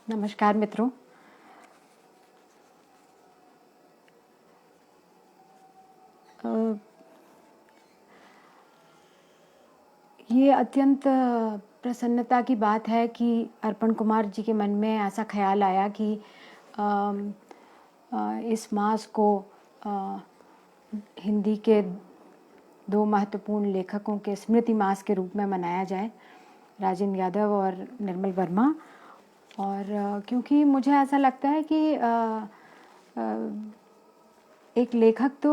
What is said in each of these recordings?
नमस्कार मित्रों। अ, ये अत्यंत प्रसन्नता की बात है कि अर्पण कुमार जी के मन में ऐसा ख़्याल आया कि अम, इस मास को अ, हिंदी के 2 महत्वपूर्ण लेखकों के स्मृति मास के रूप में मनाया जाए, राजेंद्र यादव और निर्मल वर्मा। और क्योंकि मुझे ऐसा लगता है कि अ, एक लेखक तो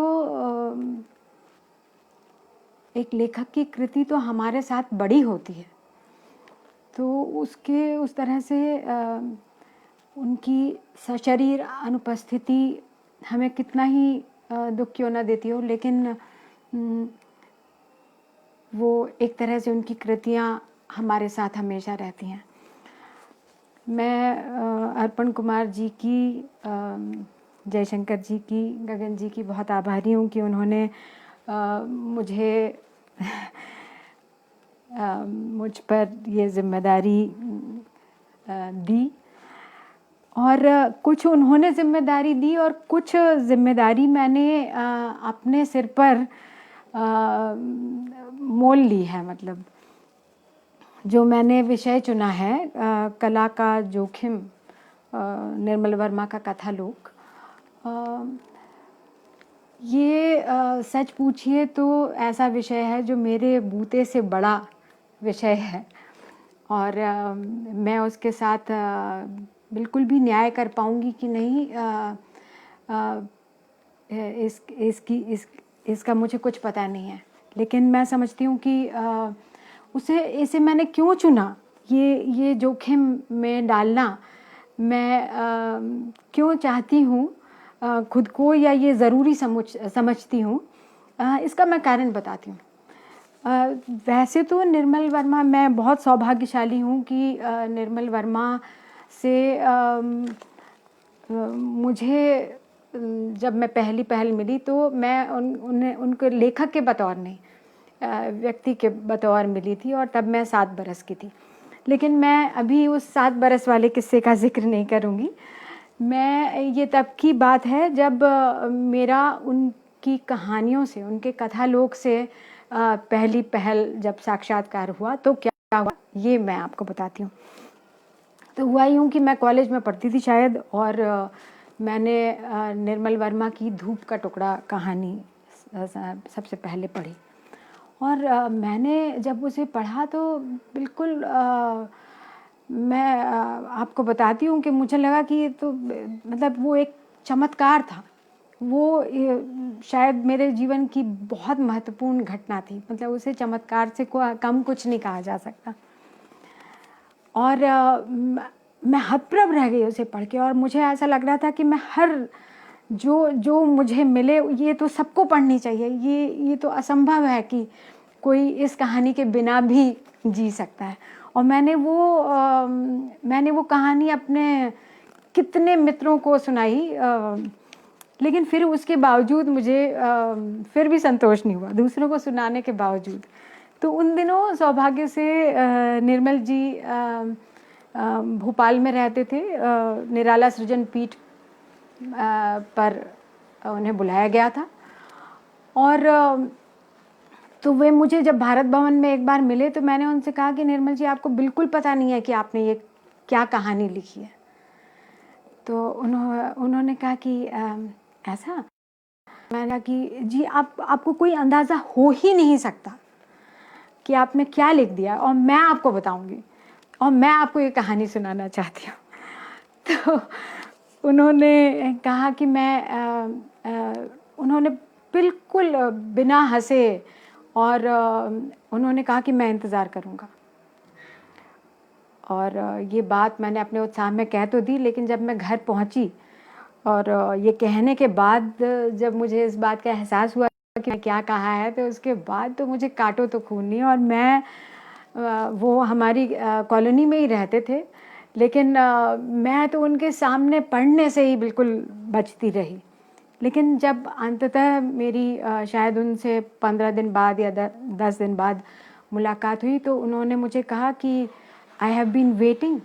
एक लेखक की कृति तो हमारे साथ बड़ी होती है, तो उसके उस तरह से उनकी सशरीर अनुपस्थिति हमें कितना ही दुःख क्यों ना देती हो, लेकिन वो एक तरह से उनकी कृतियाँ हमारे साथ हमेशा रहती हैं। मैं अर्पण कुमार जी की, जयशंकर जी की, गगन जी की बहुत आभारी हूँ कि उन्होंने मुझे मुझ पर ये ज़िम्मेदारी दी। और कुछ उन्होंने ज़िम्मेदारी दी और कुछ ज़िम्मेदारी मैंने अपने सिर पर मोल ली है। मतलब जो मैंने विषय चुना है, कला का जोखिम, निर्मल वर्मा का कथालोक, ये सच पूछिए तो ऐसा विषय है जो मेरे बूते से बड़ा विषय है। और मैं उसके साथ बिल्कुल भी न्याय कर पाऊँगी कि नहीं, इसका मुझे कुछ पता नहीं है। लेकिन मैं समझती हूँ कि इसे मैंने क्यों चुना, ये जोखिम में डालना मैं क्यों चाहती हूँ खुद को, या ये ज़रूरी समझती हूँ, इसका मैं कारण बताती हूँ। वैसे तो निर्मल वर्मा, मैं बहुत सौभाग्यशाली हूँ कि निर्मल वर्मा से मुझे जब मैं पहल मिली तो मैं उनको लेखक के बतौर नहीं, व्यक्ति के बतौर मिली थी, और तब मैं 7 बरस की थी। लेकिन मैं अभी उस 7 बरस वाले किस्से का ज़िक्र नहीं करूँगी। ये तब की बात है जब मेरा उनकी कहानियों से, उनके कथालोक से पहली पहल जब साक्षात्कार हुआ तो क्या हुआ ये मैं आपको बताती हूँ। तो हुआ यूँ कि मैं कॉलेज में पढ़ती थी शायद, और मैंने निर्मल वर्मा की धूप का टुकड़ा कहानी सबसे पहले पढ़ी। और मैंने जब उसे पढ़ा तो बिल्कुल मैं आपको बताती हूँ कि मुझे लगा कि ये तो मतलब वो एक चमत्कार था। वो शायद मेरे जीवन की बहुत महत्वपूर्ण घटना थी। मतलब उसे चमत्कार से कम कुछ नहीं कहा जा सकता। और मैं हतप्रभ रह गई उसे पढ़ के, और मुझे ऐसा लग रहा था कि मैं हर जो मुझे मिले ये तो सबको पढ़नी चाहिए। ये तो असंभव है कि कोई इस कहानी के बिना भी जी सकता है। और मैंने वो कहानी अपने कितने मित्रों को सुनाई, लेकिन फिर उसके बावजूद मुझे फिर भी संतोष नहीं हुआ, दूसरों को सुनाने के बावजूद। तो उन दिनों सौभाग्य से निर्मल जी भोपाल में रहते थे। निराला सृजन पीठ पर उन्हें बुलाया गया था। और तो वे मुझे जब भारत भवन में एक बार मिले तो मैंने उनसे कहा कि निर्मल जी, आपको बिल्कुल पता नहीं है कि आपने ये क्या कहानी लिखी है। तो उन्होंने कहा कि ऐसा। मैंने कहा कि जी, आपको कोई अंदाज़ा हो ही नहीं सकता कि आपने क्या लिख दिया, और मैं आपको बताऊंगी, और मैं आपको ये कहानी सुनाना चाहती हूँ। तो उन्होंने कहा कि उन्होंने बिल्कुल बिना हंसे, और उन्होंने कहा कि मैं इंतज़ार करूँगा। और ये बात मैंने अपने उत्साह में कह तो दी, लेकिन जब मैं घर पहुँची और ये कहने के बाद जब मुझे इस बात का एहसास हुआ कि मैं क्या कहा है, तो उसके बाद तो मुझे काटो तो खून नहीं। और वो हमारी कॉलोनी में ही रहते थे, लेकिन मैं तो उनके सामने पढ़ने से ही बिल्कुल बचती रही। लेकिन जब अंततः मेरी शायद उनसे 15 दिन बाद या 10 दिन बाद मुलाकात हुई, तो उन्होंने मुझे कहा कि I have been waiting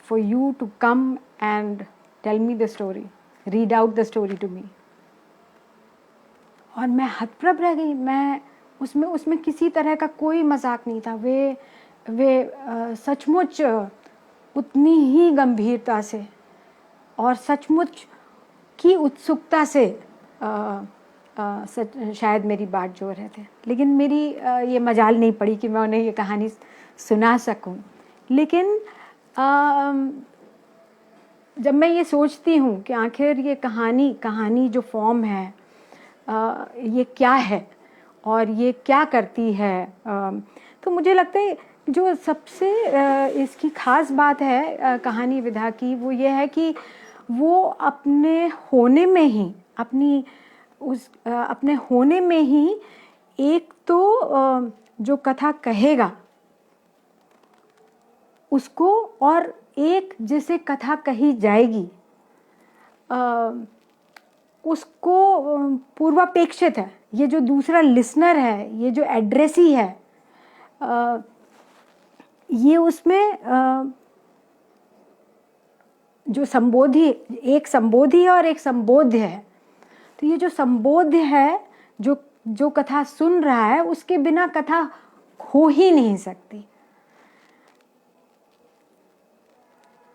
for you to come and tell me the story, read out the story to me. और मैं हतप्रभ रह गई। मैं उसमें किसी तरह का कोई मजाक नहीं था। वे सचमुच उतनी ही गंभीरता से और सचमुच की उत्सुकता से शायद मेरी बात जोड़ रहे थे। लेकिन मेरी ये मजाल नहीं पड़ी कि मैं उन्हें ये कहानी सुना सकूं। लेकिन जब मैं ये सोचती हूँ कि आखिर ये कहानी जो फॉर्म है ये क्या है और ये क्या करती है, तो मुझे लगता है जो सबसे इसकी ख़ास बात है कहानी विधा की, वो ये है कि वो अपने होने में ही अपने होने में ही एक तो जो कथा कहेगा उसको, और एक जिसे कथा कही जाएगी उसको पूर्वापेक्षित है। ये जो दूसरा लिसनर है, ये जो एड्रेसी है, ये उसमें जो संबोधि, एक संबोधि है और एक संबोध्य है। तो ये जो संबोध्य है, जो कथा सुन रहा है, उसके बिना कथा हो ही नहीं सकती।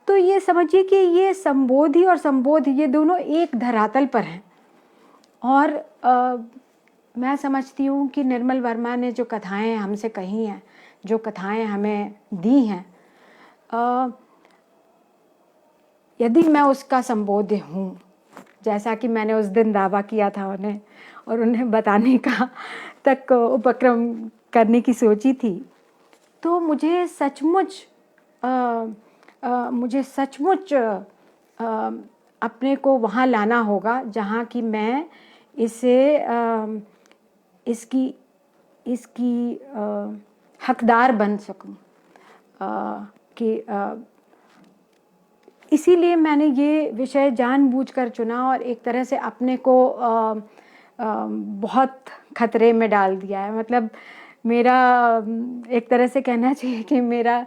तो ये समझिए कि ये संबोधि और संबोध ये दोनों एक धरातल पर हैं। और मैं समझती हूँ कि निर्मल वर्मा ने जो कथाएं हमसे कही हैं, जो कथाएं हमें दी हैं, यदि मैं उसका संबोध्य हूँ, जैसा कि मैंने उस दिन दावा किया था उन्हें और उन्हें बताने का तक उपक्रम करने की सोची थी, तो मुझे सचमुच अपने को वहाँ लाना होगा जहाँ कि मैं इसकी हकदार बन सकूं। कि इसीलिए मैंने ये विषय जानबूझकर चुना और एक तरह से अपने को बहुत खतरे में डाल दिया है। मतलब मेरा एक तरह से कहना चाहिए कि मेरा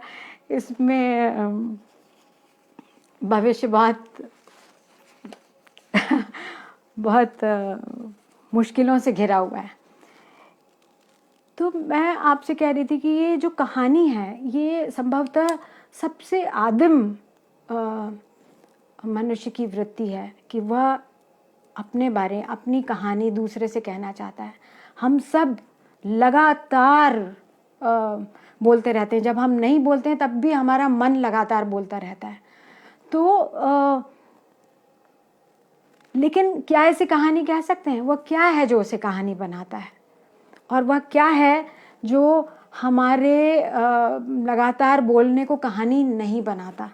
इसमें भविष्य बहुत मुश्किलों से घिरा हुआ है। तो मैं आपसे कह रही थी कि ये जो कहानी है, ये संभवतः सबसे आदिम मनुष्य की वृत्ति है कि वह अपनी कहानी दूसरे से कहना चाहता है। हम सब लगातार बोलते रहते हैं। जब हम नहीं बोलते हैं तब भी हमारा मन लगातार बोलता रहता है। तो लेकिन क्या इसे कहानी कह सकते हैं? वह क्या है जो उसे कहानी बनाता है, और वह क्या है जो हमारे लगातार बोलने को कहानी नहीं बनाता?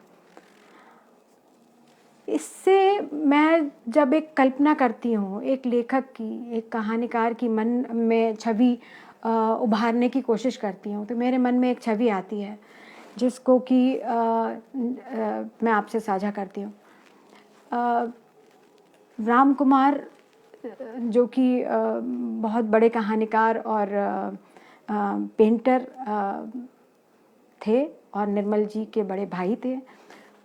इससे मैं जब एक कल्पना करती हूँ, एक लेखक की, एक कहानीकार की मन में छवि उभारने की कोशिश करती हूँ, तो मेरे मन में एक छवि आती है जिसको कि मैं आपसे साझा करती हूँ। राम कुमार जो कि बहुत बड़े कहानीकार और पेंटर थे और निर्मल जी के बड़े भाई थे।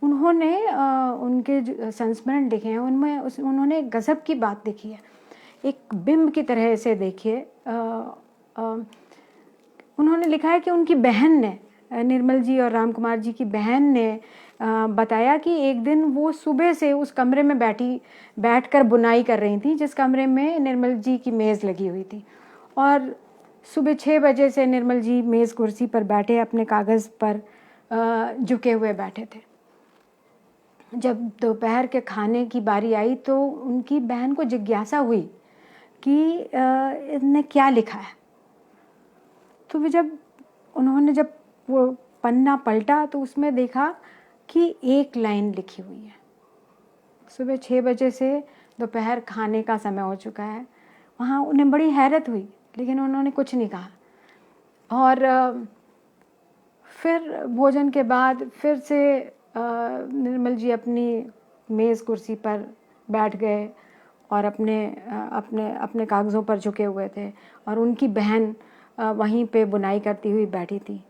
उन्होंने उनके जो संस्मरण लिखे हैं उनमें उन्होंने गज़ब की बात लिखी है। एक बिंब की तरह से देखिए, उन्होंने लिखा है कि उनकी बहन ने, निर्मल जी और राम कुमार जी की बहन ने बताया कि एक दिन वो सुबह से उस कमरे में बैठकर बुनाई कर रही थी जिस कमरे में निर्मल जी की मेज़ लगी हुई थी। और सुबह 6 बजे से निर्मल जी मेज़ कुर्सी पर बैठे अपने कागज़ पर झुके हुए बैठे थे। जब दोपहर के खाने की बारी आई तो उनकी बहन को जिज्ञासा हुई कि इसने क्या लिखा है। तो उन्होंने जब वो पन्ना पलटा तो उसमें देखा कि एक लाइन लिखी हुई है। सुबह 6 बजे से दोपहर खाने का समय हो चुका है। वहाँ उन्हें बड़ी हैरत हुई, लेकिन उन्होंने कुछ नहीं कहा। और फिर भोजन के बाद फिर से निर्मल जी अपनी मेज़ कुर्सी पर बैठ गए और अपने कागज़ों पर झुके हुए थे, और उनकी बहन वहीं पे बुनाई करती हुई बैठी थी।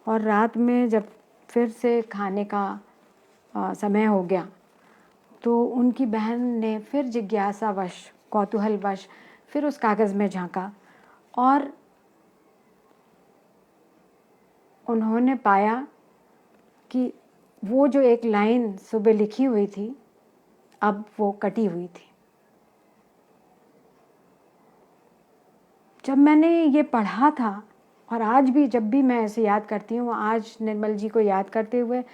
और रात में जब फिर से खाने का समय हो गया तो उनकी बहन ने फिर जिज्ञासावश, कौतूहलवश फिर उस कागज़ में झाँका और उन्होंने पाया कि वो जो एक लाइन सुबह लिखी हुई थी, अब वो कटी हुई थी। जब मैंने ये पढ़ा था और आज भी जब भी मैं ऐसे याद करती हूँ, आज निर्मल जी को याद करते हुए,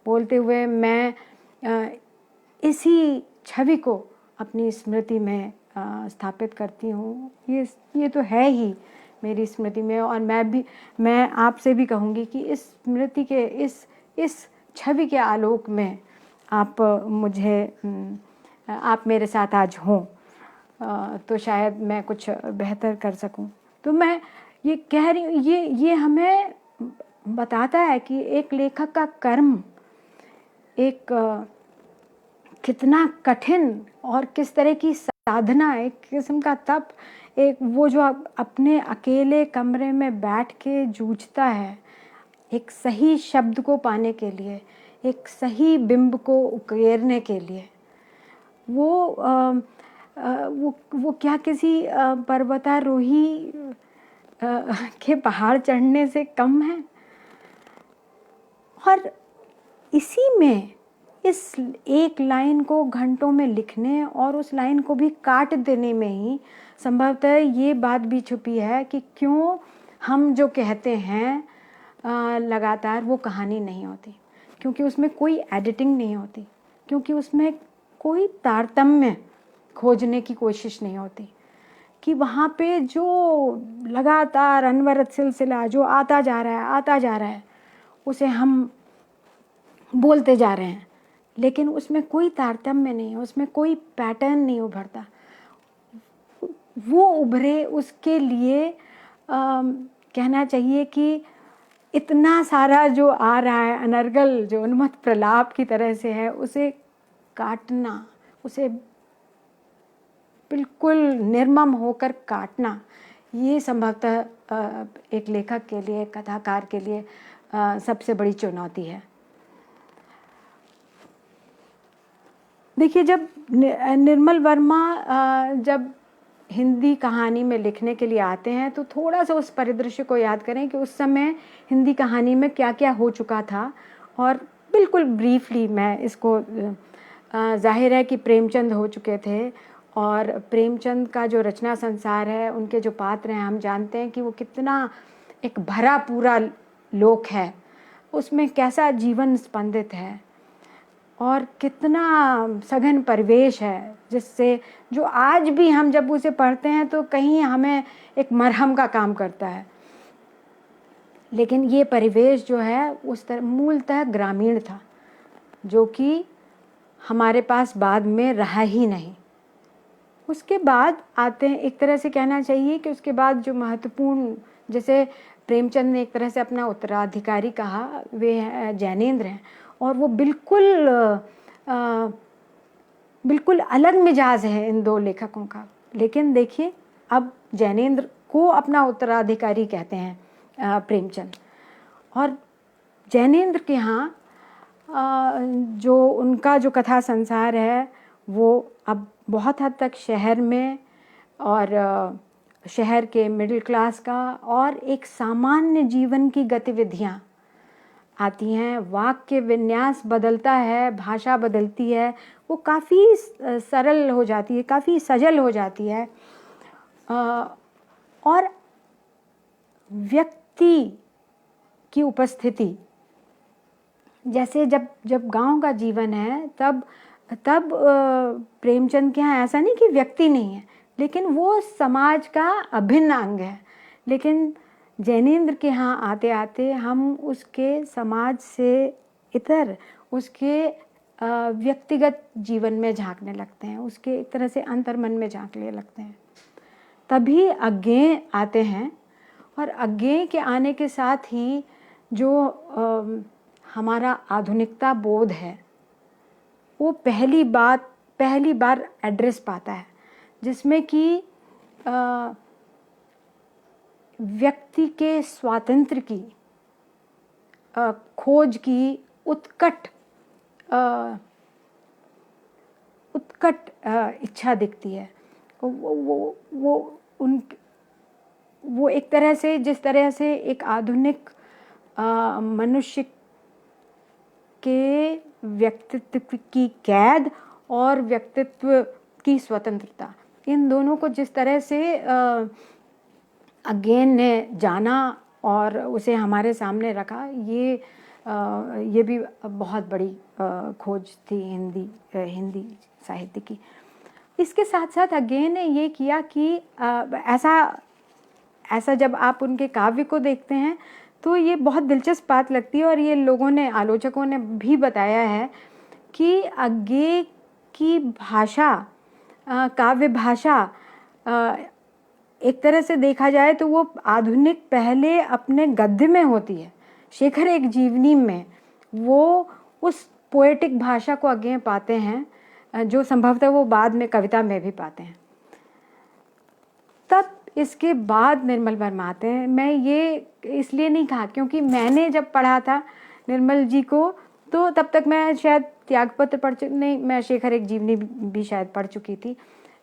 बोलते हुए मैं इसी छवि को अपनी स्मृति में स्थापित करती हूँ। ये तो है ही मेरी स्मृति में, और मैं आपसे भी कहूँगी कि इस स्मृति के इस छवि के आलोक में आप मेरे साथ आज हों, तो शायद मैं कुछ बेहतर कर सकूं। तो मैं ये कह रही हूँ, ये हमें बताता है कि एक लेखक का कर्म एक कितना कठिन और किस तरह की साधना, एक किस्म का तप, एक वो जो अपने अकेले कमरे में बैठ के जूझता है एक सही शब्द को पाने के लिए, एक सही बिंब को उकेरने के लिए। वो क्या किसी पर्वतारोही के पहाड़ चढ़ने से कम है। और इसी में इस एक लाइन को घंटों में लिखने और उस लाइन को भी काट देने में ही संभवतः ये बात भी छुपी है कि क्यों हम जो कहते हैं लगातार वो कहानी नहीं होती, क्योंकि उसमें कोई एडिटिंग नहीं होती, क्योंकि उसमें कोई तारतम्य खोजने की कोशिश नहीं होती, कि वहाँ पे जो लगातार अनवरत सिलसिला जो आता जा रहा है उसे हम बोलते जा रहे हैं, लेकिन उसमें कोई तारतम्य नहीं है, उसमें कोई पैटर्न नहीं उभरता। वो उभरे उसके लिए कहना चाहिए कि इतना सारा जो आ रहा है अनर्गल, जो उन्मत्त प्रलाप की तरह से है, उसे काटना, उसे बिल्कुल निर्मम होकर काटना, ये संभवतः एक लेखक के लिए, कथाकार के लिए सबसे बड़ी चुनौती है। देखिए, जब निर्मल वर्मा जब हिंदी कहानी में लिखने के लिए आते हैं तो थोड़ा सा उस परिदृश्य को याद करें कि उस समय हिंदी कहानी में क्या क्या हो चुका था। और बिल्कुल ब्रीफली मैं इसको, जाहिर है कि प्रेमचंद हो चुके थे, और प्रेमचंद का जो रचना संसार है, उनके जो पात्र हैं, हम जानते हैं कि वो कितना एक भरा पूरा लोक है, उसमें कैसा जीवन स्पंदित है और कितना सघन परिवेश है, जिससे जो आज भी हम जब उसे पढ़ते हैं तो कहीं हमें एक मरहम का काम करता है। लेकिन ये परिवेश जो है उस तरह मूलतः ग्रामीण था, जो कि हमारे पास बाद में रहा ही नहीं। उसके बाद आते हैं, एक तरह से कहना चाहिए कि उसके बाद जो महत्वपूर्ण, जैसे प्रेमचंद ने एक तरह से अपना उत्तराधिकारी कहा, वे जैनेंद्र हैं, और वो बिल्कुल अलग मिजाज है इन दो लेखकों का। लेकिन देखिए, अब जैनेंद्र को अपना उत्तराधिकारी कहते हैं प्रेमचंद, और जैनेंद्र के यहाँ जो उनका जो कथा संसार है वो अब बहुत हद तक शहर में, और शहर के मिडिल क्लास का, और एक सामान्य जीवन की गतिविधियाँ आती हैं। वाक्य विन्यास बदलता है, भाषा बदलती है, वो काफ़ी सरल हो जाती है, काफ़ी सजल हो जाती है, और व्यक्ति की उपस्थिति, जैसे जब गांव का जीवन है तब प्रेमचंद के यहाँ ऐसा नहीं कि व्यक्ति नहीं है, लेकिन वो समाज का अभिन्न अंग है। लेकिन जैनेंद्र के यहाँ आते आते हम उसके समाज से इतर उसके व्यक्तिगत जीवन में झांकने लगते हैं, उसके एक तरह से अंतर्मन में झांकने लगते हैं। तभी अज्ञेय आते हैं, और अज्ञेय के आने के साथ ही जो हमारा आधुनिकता बोध है वो पहली बार एड्रेस पाता है, जिसमें कि व्यक्ति के स्वातंत्र्य की खोज की उत्कट उत्कट इच्छा दिखती है। वो उन वो एक तरह से, जिस तरह से एक आधुनिक मनुष्य के व्यक्तित्व की कैद और व्यक्तित्व की स्वतंत्रता, इन दोनों को जिस तरह से अगेन ने जाना और उसे हमारे सामने रखा, ये भी बहुत बड़ी खोज थी हिंदी साहित्य की। इसके साथ साथ अगेन ने ये किया कि ऐसा जब आप उनके काव्य को देखते हैं तो ये बहुत दिलचस्प बात लगती है, और ये लोगों ने, आलोचकों ने भी बताया है कि अग्गे की भाषा, काव्य भाषा, एक तरह से देखा जाए तो वो आधुनिक पहले अपने गद्य में होती है, शेखर एक जीवनी में वो उस पोएटिक भाषा को आगे पाते हैं जो संभवतः वो बाद में कविता में भी पाते हैं। तब इसके बाद निर्मल वर्मा आते हैं। मैं ये इसलिए नहीं कहा क्योंकि मैंने जब पढ़ा था निर्मल जी को तो तब तक मैं शायद त्यागपत्र नहीं, मैं शेखर एक जीवनी भी शायद पढ़ चुकी थी,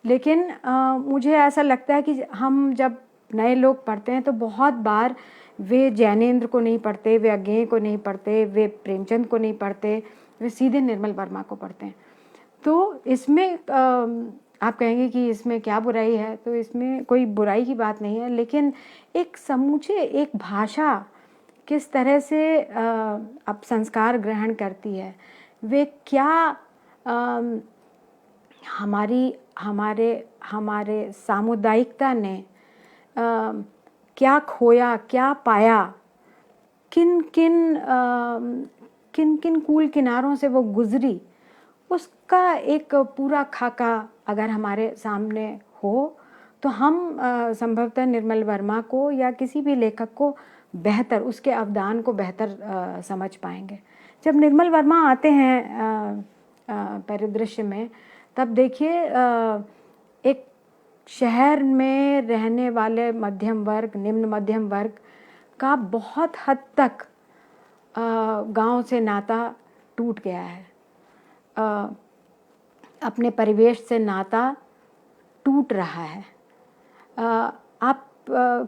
लेकिन मुझे ऐसा लगता है कि हम जब नए लोग पढ़ते हैं तो बहुत बार वे जैनेंद्र को नहीं पढ़ते, वे अज्ञेय को नहीं पढ़ते, वे प्रेमचंद को नहीं पढ़ते, वे सीधे निर्मल वर्मा को पढ़ते हैं। तो इसमें आप कहेंगे कि इसमें क्या बुराई है, तो इसमें कोई बुराई की बात नहीं है, लेकिन एक समूचे एक भाषा किस तरह से अब संस्कार ग्रहण करती है, वे क्या हमारे सामुदायिकता ने क्या खोया, क्या पाया, किन किन कूल किनारों से वो गुजरी, उसका एक पूरा खाका अगर हमारे सामने हो तो हम संभवतः निर्मल वर्मा को या किसी भी लेखक को बेहतर, उसके अवदान को बेहतर समझ पाएंगे। जब निर्मल वर्मा आते हैं परिदृश्य में, तब देखिए एक शहर में रहने वाले मध्यम वर्ग, निम्न मध्यम वर्ग का बहुत हद तक गांव से नाता टूट गया है, अपने परिवेश से नाता टूट रहा है। आप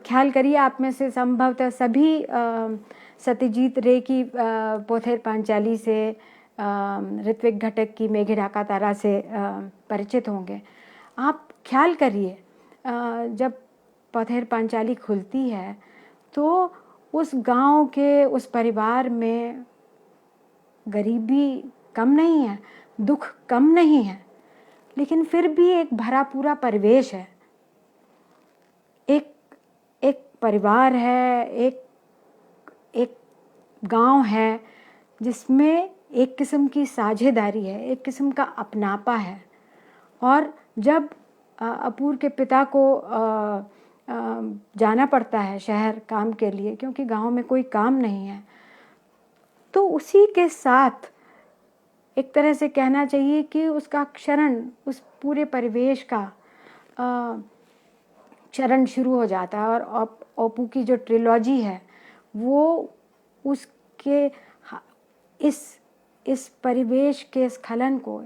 ख्याल करिए, आप में से संभवतः सभी सत्यजीत रे की पोथेर पांचाली से, ऋत्विक घटक की मेघे ढाका तारा से परिचित होंगे। आप ख्याल करिए, जब पोथेर पांचाली खुलती है तो उस गांव के उस परिवार में गरीबी कम नहीं है, दुख कम नहीं है, लेकिन फिर भी एक भरा पूरा परिवेश है, एक परिवार है, एक गांव है जिसमें एक किस्म की साझेदारी है, एक किस्म का अपनापा है। और जब अपूर के पिता को जाना पड़ता है शहर काम के लिए, क्योंकि गांव में कोई काम नहीं है, तो उसी के साथ एक तरह से कहना चाहिए कि उसका क्षरण, उस पूरे परिवेश का चरण शुरू हो जाता है। और ओपू की जो ट्रिलॉजी है वो उसके इस परिवेश के स्खलन को,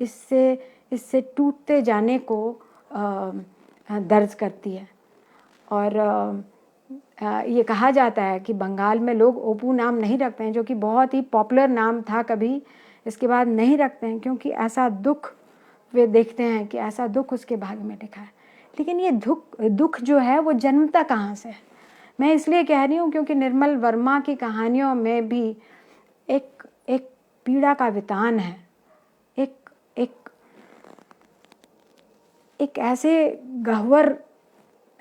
इससे टूटते जाने को दर्ज करती है। और ये कहा जाता है कि बंगाल में लोग ओपू नाम नहीं रखते हैं, जो कि बहुत ही पॉपुलर नाम था कभी, इसके बाद नहीं रखते हैं, क्योंकि ऐसा दुख वे देखते हैं कि ऐसा दुख उसके भाग्य में लिखा है। लेकिन ये दुख जो है वो जन्मता कहाँ से है? मैं इसलिए कह रही हूँ क्योंकि निर्मल वर्मा की कहानियों में भी एक पीड़ा का वितान है, एक ऐसे गह्वर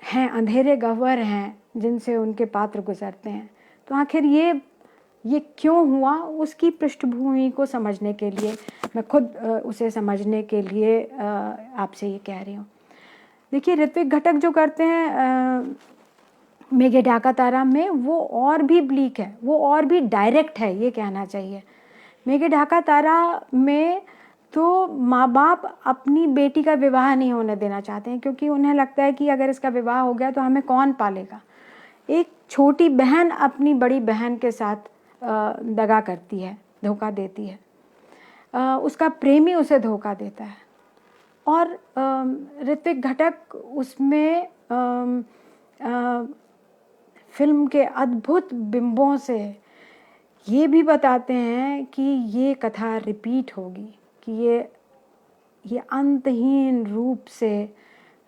हैं, अंधेरे गह्वर हैं जिनसे उनके पात्र गुजरते हैं। तो आखिर ये क्यों हुआ, उसकी पृष्ठभूमि को समझने के लिए, मैं खुद उसे समझने के लिए आपसे ये कह रही हूँ। देखिए, ऋत्विक घटक जो करते हैं मेघे ढाका तारा में, वो और भी ब्लीक है, वो और भी डायरेक्ट है, ये कहना चाहिए। मेघे ढाका तारा में तो माँ बाप अपनी बेटी का विवाह नहीं होने देना चाहते हैं, क्योंकि उन्हें लगता है कि अगर इसका विवाह हो गया तो हमें कौन पालेगा। एक छोटी बहन अपनी बड़ी बहन के साथ दगा करती है, धोखा देती है। उसका प्रेमी उसे धोखा देता है। और ऋत्विक घटक उसमें फिल्म के अद्भुत बिंबों से ये भी बताते हैं कि ये कथा रिपीट होगी, कि ये अंतहीन रूप से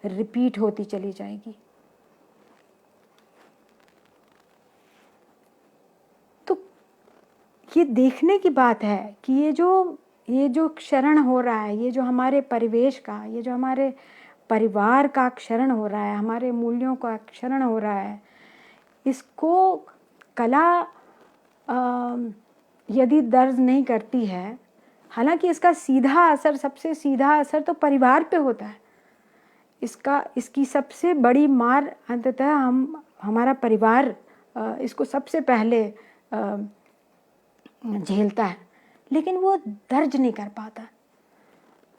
रिपीट होती चली जाएगी। तो ये देखने की बात है कि ये जो क्षरण हो रहा है, ये जो हमारे परिवेश का, ये जो हमारे परिवार का क्षरण हो रहा है, हमारे मूल्यों का क्षरण हो रहा है, इसको कला यदि दर्ज नहीं करती है, हालांकि इसका सीधा असर, सबसे सीधा असर तो परिवार पे होता है। इसकी सबसे बड़ी मार अंततः हमारा परिवार इसको सबसे पहले झेलता है, लेकिन वो दर्ज नहीं कर पाता।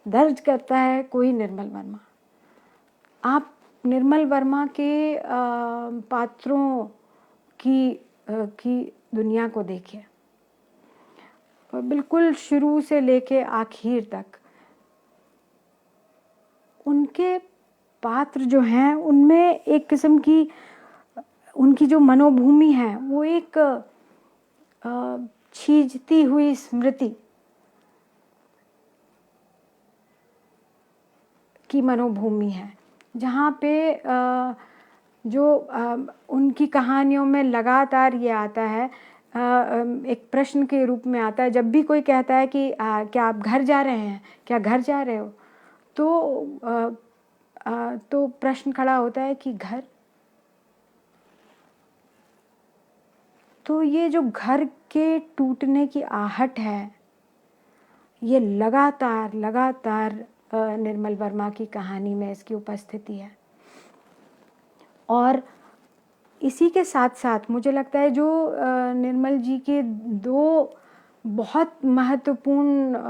दर्ज करता है कोई निर्मल वर्मा। आप निर्मल वर्मा के पात्रों की दुनिया को देखिए, बिल्कुल शुरू से लेके आखिर तक उनके पात्र जो हैं उनमें एक किस्म की उनकी जो मनोभूमि है वो एक छीजती हुई स्मृति की मनोभूमि है, जहाँ पे उनकी कहानियों में लगातार ये आता है, एक प्रश्न के रूप में आता है। जब भी कोई कहता है कि क्या आप घर जा रहे हैं, क्या घर जा रहे हो, तो प्रश्न खड़ा होता है कि घर। तो ये जो घर के टूटने की आहट है, ये लगातार निर्मल वर्मा की कहानी में इसकी उपस्थिति है। और इसी के साथ साथ मुझे लगता है जो निर्मल जी के दो बहुत महत्वपूर्ण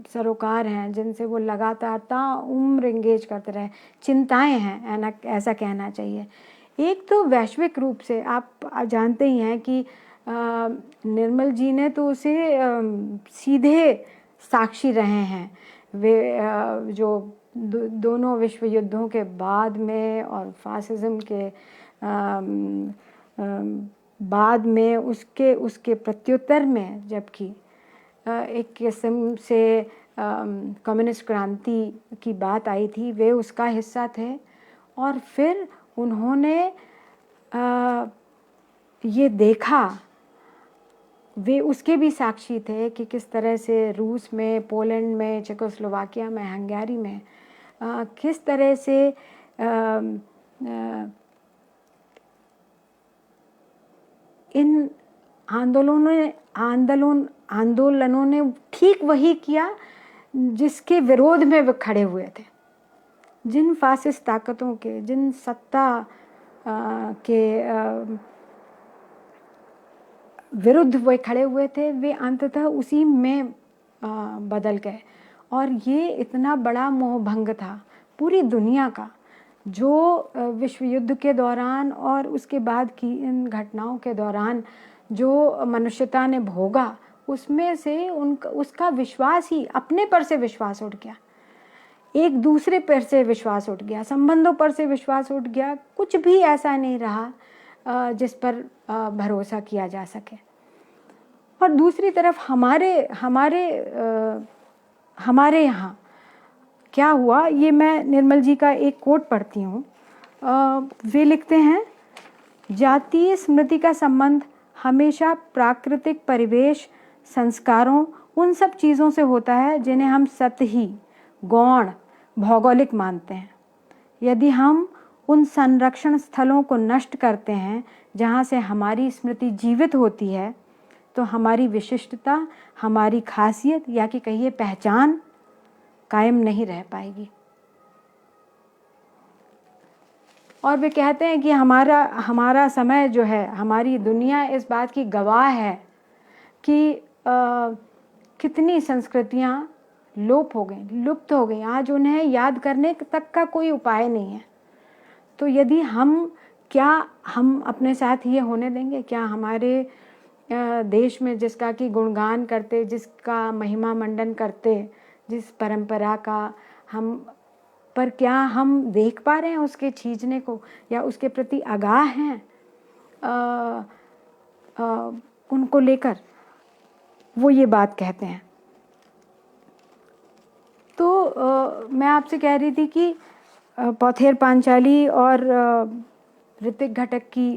सरोकार हैं जिनसे वो लगातार ताउम्र एंगेज करते रहे, चिंताएं हैं ऐसा कहना चाहिए। एक तो वैश्विक रूप से आप जानते ही हैं कि निर्मल जी ने तो उसे सीधे साक्षी रहे हैं। वे जो दोनों विश्व युद्धों के बाद में और फासिज्म के बाद में उसके प्रत्युत्तर में, जबकि एक किस्म से कम्युनिस्ट क्रांति की बात आई थी, वे उसका हिस्सा थे। और फिर उन्होंने ये देखा, वे उसके भी साक्षी थे कि किस तरह से रूस में, पोलैंड में, चेकोस्लोवाकिया में, हंगेरी में किस तरह से इन आंदोलनों ने ठीक वही किया जिसके विरोध में वे खड़े हुए थे। जिन फासिस्ट ताकतों के, जिन सत्ता के विरुद्ध वे खड़े हुए थे, वे अंततः उसी में बदल गए। और ये इतना बड़ा मोहभंग था पूरी दुनिया का, जो विश्व युद्ध के दौरान और उसके बाद की इन घटनाओं के दौरान जो मनुष्यता ने भोगा, उसमें से उसका विश्वास ही, अपने पर से विश्वास उठ गया, एक दूसरे पर से विश्वास उठ गया, संबंधों पर से विश्वास उठ गया। कुछ भी ऐसा नहीं रहा जिस पर भरोसा किया जा सके। और दूसरी तरफ हमारे यहाँ क्या हुआ, ये मैं निर्मल जी का एक कोट पढ़ती हूँ। वे लिखते हैं, जातीय स्मृति का संबंध हमेशा प्राकृतिक परिवेश, संस्कारों, उन सब चीज़ों से होता है जिन्हें हम सतही, गौण, भौगोलिक मानते हैं। यदि हम उन संरक्षण स्थलों को नष्ट करते हैं जहाँ से हमारी स्मृति जीवित होती है, तो हमारी विशिष्टता, हमारी खासियत या कि कहिए पहचान कायम नहीं रह पाएगी। और वे कहते हैं कि हमारा समय जो है, हमारी दुनिया इस बात की गवाह है कि कितनी संस्कृतियाँ लुप्त हो गई। आज उन्हें याद करने तक का कोई उपाय नहीं है। तो यदि हम अपने साथ ये होने देंगे? क्या हमारे देश में जिसका कि गुणगान करते, जिसका महिमा मंडन करते, जिस परंपरा का हम, पर क्या हम देख पा रहे हैं उसके छींचने को या उसके प्रति आगाह हैं उनको लेकर? वो ये बात कहते हैं। तो मैं आपसे कह रही थी कि पौथेर पांचाली और ऋतिक घटक की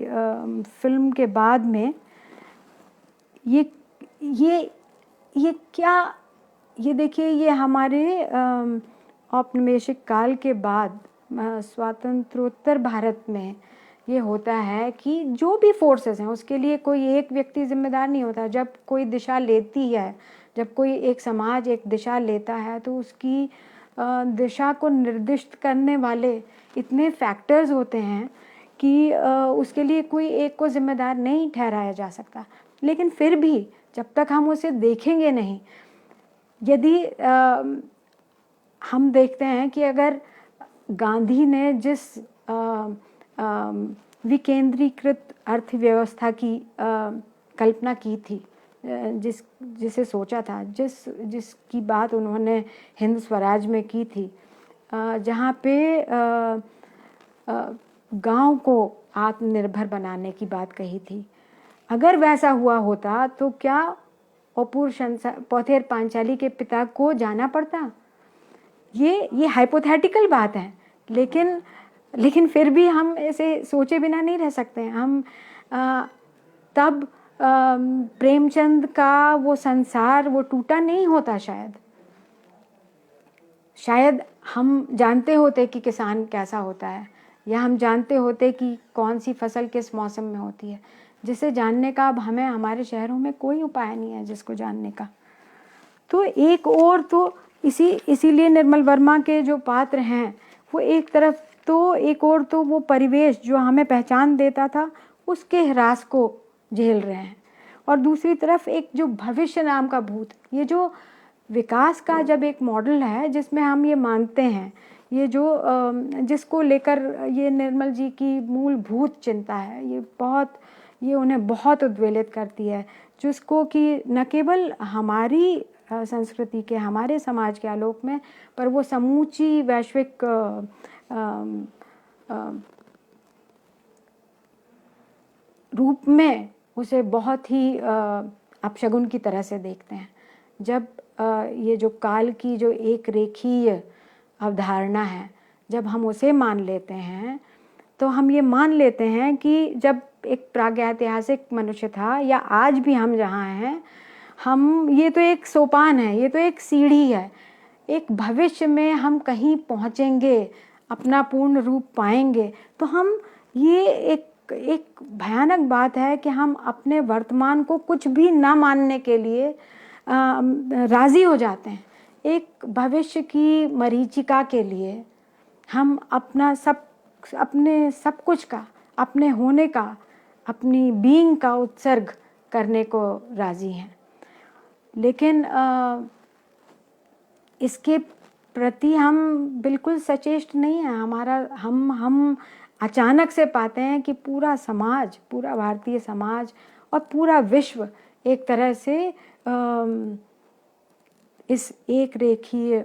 फिल्म के बाद में ये ये क्या, ये देखिए, ये हमारे औपनिवेशिक काल के बाद स्वातंत्रोत्तर भारत में ये होता है कि जो भी फोर्सेस हैं उसके लिए कोई एक व्यक्ति जिम्मेदार नहीं होता। जब कोई दिशा लेती है, जब कोई एक समाज एक दिशा लेता है, तो उसकी दिशा को निर्दिष्ट करने वाले इतने फैक्टर्स होते हैं कि उसके लिए कोई एक को जिम्मेदार नहीं ठहराया जा सकता। लेकिन फिर भी जब तक हम उसे देखेंगे नहीं, यदि हम देखते हैं कि अगर गांधी ने जिस विकेंद्रीकृत अर्थव्यवस्था की कल्पना की थी, जिसे सोचा था, जिसकी बात उन्होंने हिंद स्वराज में की थी, जहाँ पे गांव को आत्मनिर्भर बनाने की बात कही थी, अगर वैसा हुआ होता तो क्या पौथेर पांचाली के पिता को जाना पड़ता? ये हाइपोथेटिकल बात है, लेकिन फिर भी हम ऐसे सोचे बिना नहीं रह सकते हैं। हम तब प्रेमचंद का वो संसार वो टूटा नहीं होता। शायद हम जानते होते कि किसान कैसा होता है, या हम जानते होते कि कौन सी फसल किस मौसम में होती है, जिसे जानने का अब हमें हमारे शहरों में कोई उपाय नहीं है जिसको जानने का। तो एक और तो इसीलिए निर्मल वर्मा के जो पात्र हैं वो एक तरफ, तो एक और तो वो परिवेश जो हमें पहचान देता था उसके ह्रास को झेल रहे हैं, और दूसरी तरफ एक जो भविष्य नाम का भूत, ये जो विकास का जब एक मॉडल है जिसमें हम ये मानते हैं, ये जो जिसको लेकर ये निर्मल जी की मूलभूत चिंता है, ये उन्हें बहुत उद्वेलित करती है, जिसको कि न केवल हमारी संस्कृति के, हमारे समाज के आलोक में, पर वो समूची वैश्विक रूप में उसे बहुत ही अपशगुन की तरह से देखते हैं। जब ये जो काल की जो एक रेखीय अवधारणा है, जब हम उसे मान लेते हैं, तो हम ये मान लेते हैं कि जब एक प्रागैतिहासिक मनुष्य था, या आज भी हम जहाँ हैं, हम, ये तो एक सोपान है, ये तो एक सीढ़ी है, एक भविष्य में हम कहीं पहुँचेंगे, अपना पूर्ण रूप पाएंगे। तो हम, ये एक भयानक बात है कि हम अपने वर्तमान को कुछ भी ना मानने के लिए राज़ी हो जाते हैं। एक भविष्य की मरीचिका के लिए हम अपने सब कुछ का, अपने होने का, अपनी बीइंग का उत्सर्ग करने को राज़ी हैं। लेकिन इसके प्रति हम बिल्कुल सचेष्ट नहीं हैं। हम अचानक से पाते हैं कि पूरा समाज, पूरा भारतीय समाज और पूरा विश्व एक तरह से इस एक रेखीय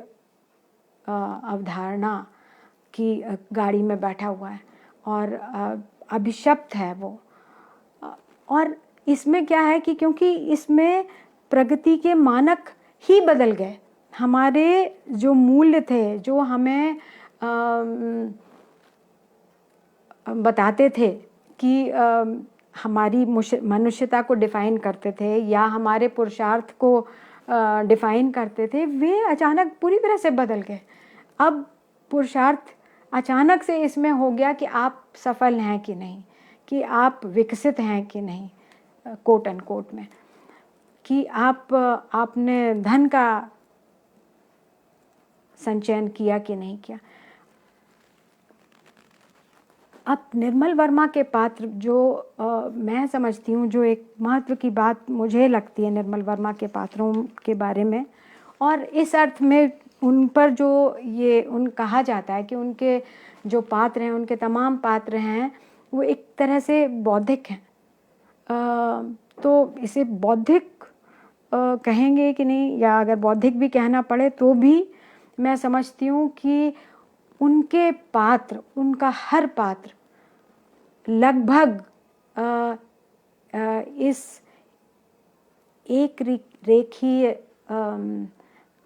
अवधारणा की गाड़ी में बैठा हुआ है, और अभिशप्त है वो। और इसमें क्या है कि क्योंकि इसमें प्रगति के मानक ही बदल गए, हमारे जो मूल्य थे, जो हमें बताते थे कि हमारी मनुष्यता को डिफ़ाइन करते थे, या हमारे पुरुषार्थ को डिफ़ाइन करते थे, वे अचानक पूरी तरह से बदल गए। अब पुरुषार्थ अचानक से इसमें हो गया कि आप सफल हैं कि नहीं, कि आप विकसित हैं कि नहीं, कोट अनकोट में, कि आपने धन का संचयन किया कि नहीं किया। अब निर्मल वर्मा के पात्र जो मैं समझती हूँ, जो एक महत्व की बात मुझे लगती है निर्मल वर्मा के पात्रों के बारे में, और इस अर्थ में उन पर जो कहा जाता है कि उनके जो पात्र हैं, उनके तमाम पात्र हैं, वो एक तरह से बौद्धिक हैं। तो इसे बौद्धिक कहेंगे कि नहीं, या अगर बौद्धिक भी कहना पड़े तो भी मैं समझती हूँ कि उनके पात्र, उनका हर पात्र लगभग इस एक रेखीय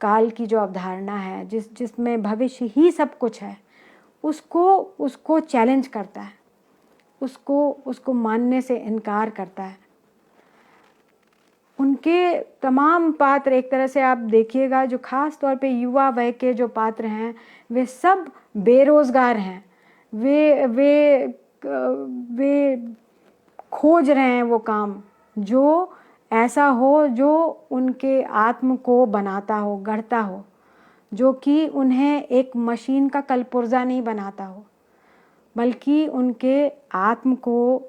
काल की जो अवधारणा है, जिसमें भविष्य ही सब कुछ है, उसको चैलेंज करता है, उसको मानने से इनकार करता है। उनके तमाम पात्र, एक तरह से आप देखिएगा, जो खास तौर पे युवा वय के जो पात्र हैं, वे सब बेरोजगार हैं। वे खोज रहे हैं वो काम जो ऐसा हो, जो उनके आत्म को बनाता हो, गढ़ता हो, जो कि उन्हें एक मशीन का कलपुर्जा नहीं बनाता हो, बल्कि उनके आत्म को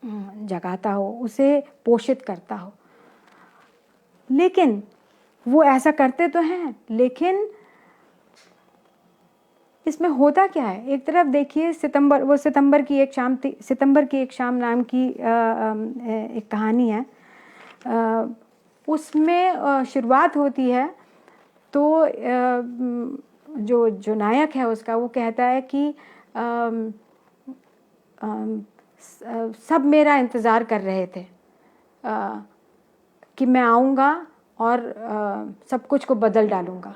जगाता हो, उसे पोषित करता हो। लेकिन वो ऐसा करते तो हैं, लेकिन इसमें होता क्या है? एक तरफ देखिए सितंबर की एक शाम थी, सितंबर की एक शाम नाम की एक कहानी है। उसमें शुरुआत होती है तो जो नायक है उसका, वो कहता है कि सब मेरा इंतज़ार कर रहे थे कि मैं आऊँगा और सब कुछ को बदल डालूँगा।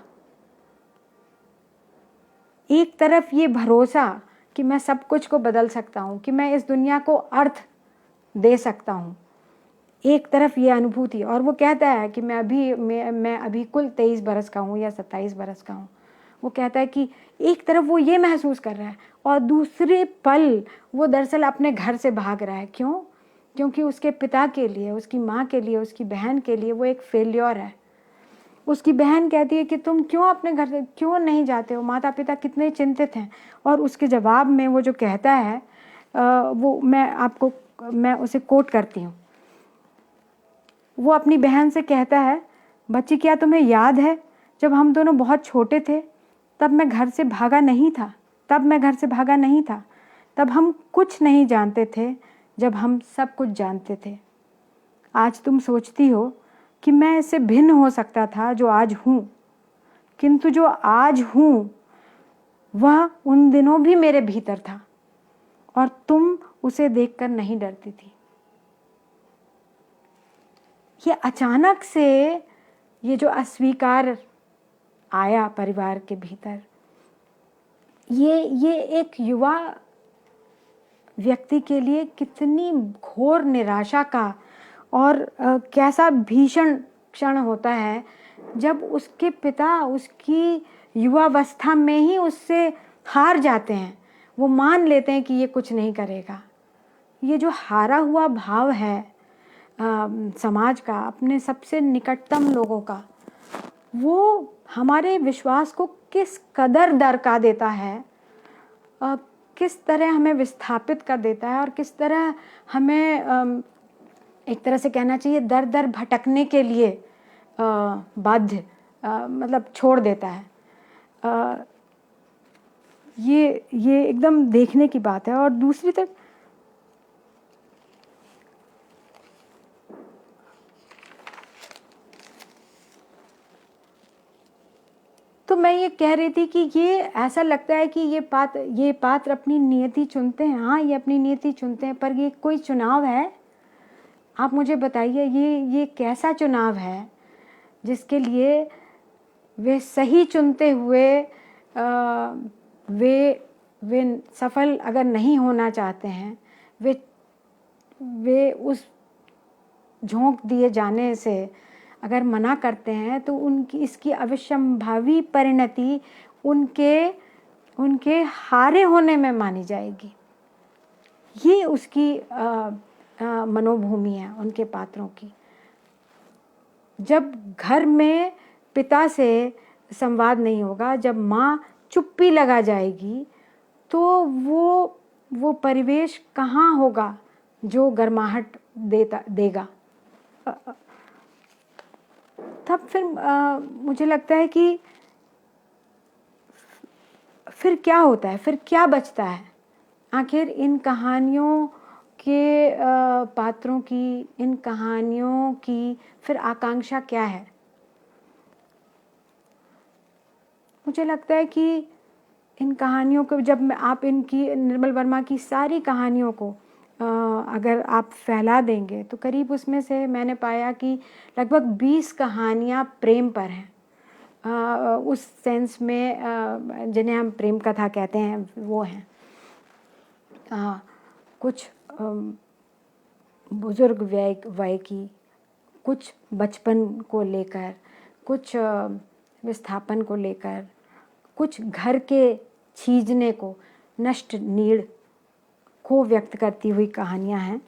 एक तरफ ये भरोसा कि मैं सब कुछ को बदल सकता हूँ, कि मैं इस दुनिया को अर्थ दे सकता हूँ, एक तरफ ये अनुभूति। और वो कहता है कि मैं अभी कुल 23 बरस का हूँ या 27 बरस का हूँ। वो कहता है कि एक तरफ वो ये महसूस कर रहा है और दूसरे पल वो दरअसल अपने घर से भाग रहा है। क्यों? क्योंकि उसके पिता के लिए, उसकी माँ के लिए, उसकी बहन के लिए वो एक फेल्योर है। उसकी बहन कहती है कि तुम क्यों अपने घर से क्यों नहीं जाते हो, माता पिता कितने चिंतित हैं। और उसके जवाब में वो जो कहता है, वो मैं उसे कोट करती हूँ। वो अपनी बहन से कहता है, बच्ची क्या तुम्हें याद है जब हम दोनों बहुत छोटे थे, तब मैं घर से भागा नहीं था, तब हम कुछ नहीं जानते थे, जब हम सब कुछ जानते थे। आज तुम सोचती हो कि मैं इससे भिन्न हो सकता था जो आज हूँ, किंतु जो आज हूँ वह उन दिनों भी मेरे भीतर था और तुम उसे देखकर नहीं डरती थी। ये अचानक से ये जो अस्वीकार आया परिवार के भीतर, ये एक युवा व्यक्ति के लिए कितनी घोर निराशा का और कैसा भीषण क्षण होता है जब उसके पिता उसकी युवावस्था में ही उससे हार जाते हैं। वो मान लेते हैं कि ये कुछ नहीं करेगा। ये जो हारा हुआ भाव है समाज का, अपने सबसे निकटतम लोगों का, वो हमारे विश्वास को किस कदर दरका देता है, किस तरह हमें विस्थापित कर देता है और किस तरह हमें एक तरह से कहना चाहिए दर दर भटकने के लिए बाध्य मतलब छोड़ देता है। ये एकदम देखने की बात है। और दूसरी तरफ तो मैं ये कह रही थी कि ये ऐसा लगता है कि ये पात्र अपनी नियति चुनते हैं। हाँ, ये अपनी नियति चुनते हैं, पर ये कोई चुनाव है? आप मुझे बताइए, ये कैसा चुनाव है जिसके लिए वे सही चुनते हुए वे सफल अगर नहीं होना चाहते हैं, वे उस झोंक दिए जाने से अगर मना करते हैं, तो इसकी अविसंभावी परिणति उनके हारे होने में मानी जाएगी। ये उसकी मनोभूमि है उनके पात्रों की। जब घर में पिता से संवाद नहीं होगा, जब माँ चुप्पी लगा जाएगी, तो वो परिवेश कहाँ होगा जो गर्माहट देगा। तब फिर मुझे लगता है कि फिर क्या होता है, फिर क्या बचता है? आखिर इन कहानियों के पात्रों की, इन कहानियों की फिर आकांक्षा क्या है? मुझे लगता है कि इन कहानियों को जब आप इनकी निर्मल वर्मा की सारी कहानियों को अगर आप फैला देंगे तो करीब उसमें से मैंने पाया कि लगभग 20 कहानियाँ प्रेम पर हैं। उस सेंस में जिन्हें हम प्रेम कथा कहते हैं वो हैं। कुछ बुजुर्ग वय की, कुछ बचपन को लेकर, कुछ विस्थापन को लेकर, कुछ घर के छीजने को, नष्ट नीड़ को व्यक्त करती हुई कहानियाँ हैं।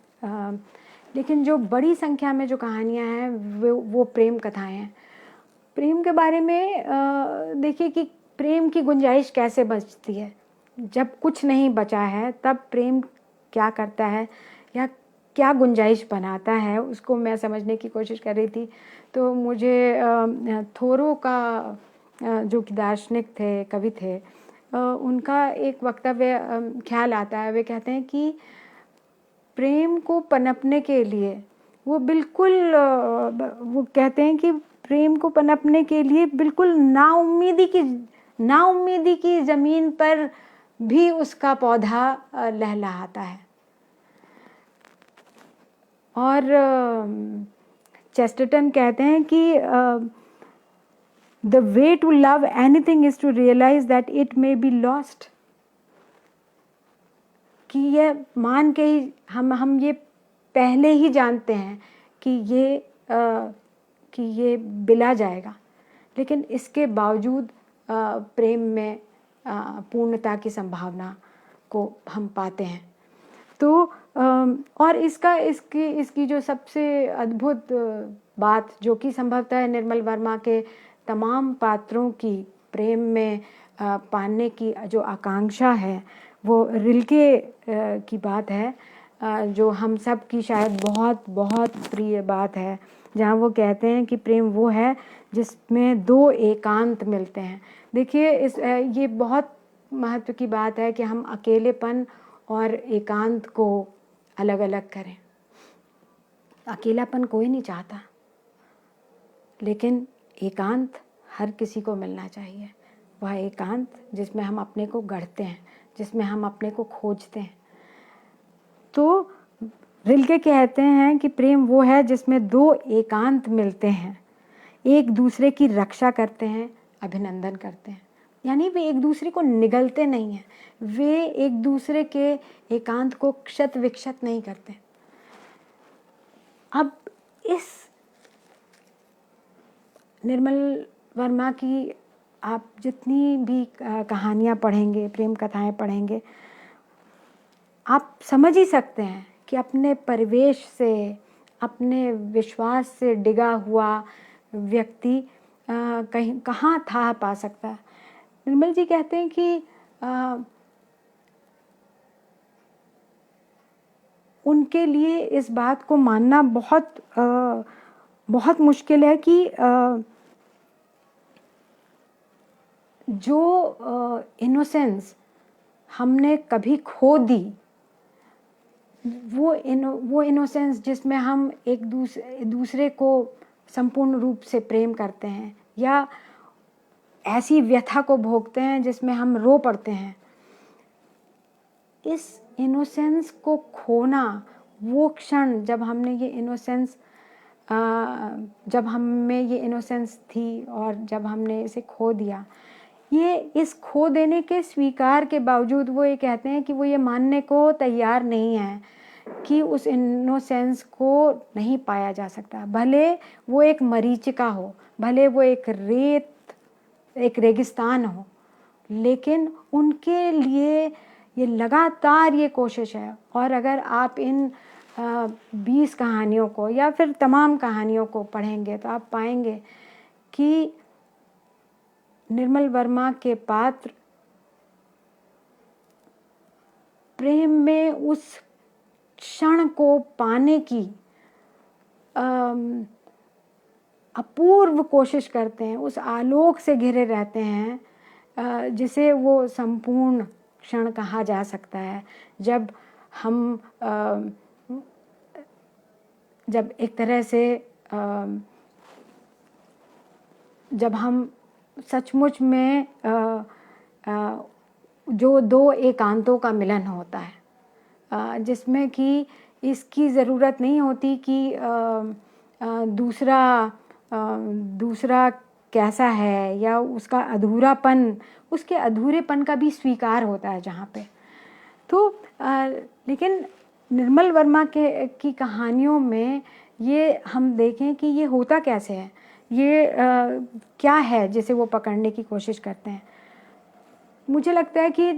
लेकिन जो बड़ी संख्या में जो कहानियाँ हैं वो प्रेम कथाएँ हैं। प्रेम के बारे में देखिए कि प्रेम की गुंजाइश कैसे बचती है। जब कुछ नहीं बचा है तब प्रेम क्या करता है या क्या गुंजाइश बनाता है, उसको मैं समझने की कोशिश कर रही थी। तो मुझे थोरो का जो कि दार्शनिक थे, कवि थे, उनका एक वक्तव्य ख्याल आता है। वे कहते हैं कि प्रेम को पनपने के लिए वो बिल्कुल वो कहते हैं कि प्रेम को पनपने के लिए बिल्कुल नाउम्मीदी की ज़मीन पर भी उसका पौधा लहलहाता है। और चेस्टरटन कहते हैं कि the way to love anything is to realise that it may be lost. कि ये मान के ही हम ये पहले ही जानते हैं कि ये बिला जाएगा, लेकिन इसके बावजूद प्रेम में पूर्णता की संभावना को हम पाते हैं। तो और इसकी जो सबसे अद्भुत बात, जो कि संभवतः निर्मल वर्मा के तमाम पात्रों की प्रेम में पाने की जो आकांक्षा है, वो रिल्के की बात है, जो हम सब की शायद बहुत बहुत प्रिय बात है, जहाँ वो कहते हैं कि प्रेम वो है जिसमें दो एकांत मिलते हैं। देखिए ये बहुत महत्व की बात है कि हम अकेलेपन और एकांत को अलग अलग करें। अकेलापन कोई नहीं चाहता, लेकिन एकांत हर किसी को मिलना चाहिए। वह एकांत जिसमें हम अपने को गढ़ते हैं, जिसमें हम अपने को खोजते हैं। तो रिल्के कहते हैं कि प्रेम वो है जिसमें दो एकांत मिलते हैं, एक दूसरे की रक्षा करते हैं, अभिनंदन करते हैं। यानी वे एक दूसरे को निगलते नहीं हैं, वे एक दूसरे के एकांत को क्षत विक्षत नहीं करते। अब इस निर्मल वर्मा की आप जितनी भी कहानियाँ पढ़ेंगे, प्रेम कथाएं पढ़ेंगे, आप समझ ही सकते हैं कि अपने परिवेश से, अपने विश्वास से डिगा हुआ व्यक्ति कहीं कहाँ था पा सकता है। निर्मल जी कहते हैं कि उनके लिए इस बात को मानना बहुत मुश्किल है कि जो इनोसेंस हमने कभी खो दी, वो इनोसेंस जिसमें हम एक दूसरे को संपूर्ण रूप से प्रेम करते हैं, या ऐसी व्यथा को भोगते हैं जिसमें हम रो पड़ते हैं, इस इनोसेंस को खोना, वो क्षण जब हमने ये इनोसेंस जब हम में ये इनोसेंस थी और जब हमने इसे खो दिया, ये इस खो देने के स्वीकार के बावजूद वो ये कहते हैं कि वो ये मानने को तैयार नहीं है कि उस इनोसेंस को नहीं पाया जा सकता। भले वो एक मरीचिका हो, भले वो एक रेगिस्तान हो, लेकिन उनके लिए ये लगातार ये कोशिश है। और अगर आप इन 20 कहानियों को या फिर तमाम कहानियों को पढ़ेंगे तो आप पाएंगे कि निर्मल वर्मा के पात्र प्रेम में उस क्षण को पाने की अपूर्व कोशिश करते हैं, उस आलोक से घिरे रहते हैं जिसे वो संपूर्ण क्षण कहा जा सकता है, जब हम जब एक तरह से जब हम सचमुच में जो दो एकांतों का मिलन होता है, जिसमें कि इसकी ज़रूरत नहीं होती कि दूसरा कैसा है या उसका अधूरापन, उसके अधूरेपन का भी स्वीकार होता है जहाँ पे। तो लेकिन निर्मल वर्मा की कहानियों में ये हम देखें कि ये होता कैसे है, ये क्या है जिसे वो पकड़ने की कोशिश करते हैं। मुझे लगता है कि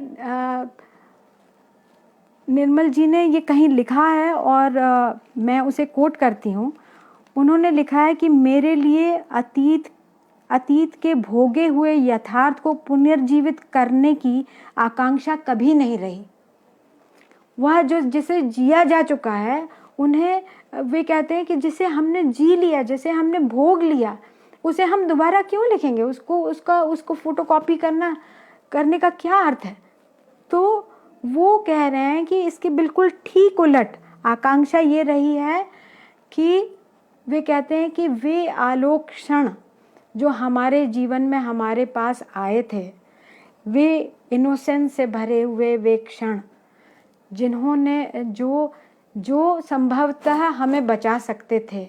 निर्मल जी ने ये कहीं लिखा है और मैं उसे कोट करती हूँ। उन्होंने लिखा है कि मेरे लिए अतीत के भोगे हुए यथार्थ को पुनर्जीवित करने की आकांक्षा कभी नहीं रही। वह जो जिसे जिया जा चुका है, उन्हें वे कहते हैं कि जिसे हमने जी लिया, जिसे हमने भोग लिया, उसे हम दोबारा क्यों लिखेंगे? उसको फोटोकॉपी करने का क्या अर्थ है? तो वो कह रहे हैं कि इसके बिल्कुल ठीक उलट आकांक्षा ये रही है कि वे कहते हैं कि वे आलोक क्षण जो हमारे जीवन में हमारे पास आए थे, वे इनोसेंस से भरे हुए वे क्षण जिन्होंने जो संभवतः हमें बचा सकते थे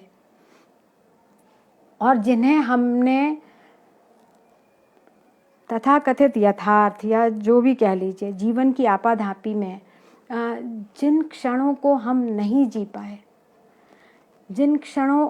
और जिन्हें हमने तथाकथित यथार्थ या जो भी कह लीजिए जीवन की आपाधापी में जिन क्षणों को हम नहीं जी पाए, जिन क्षणों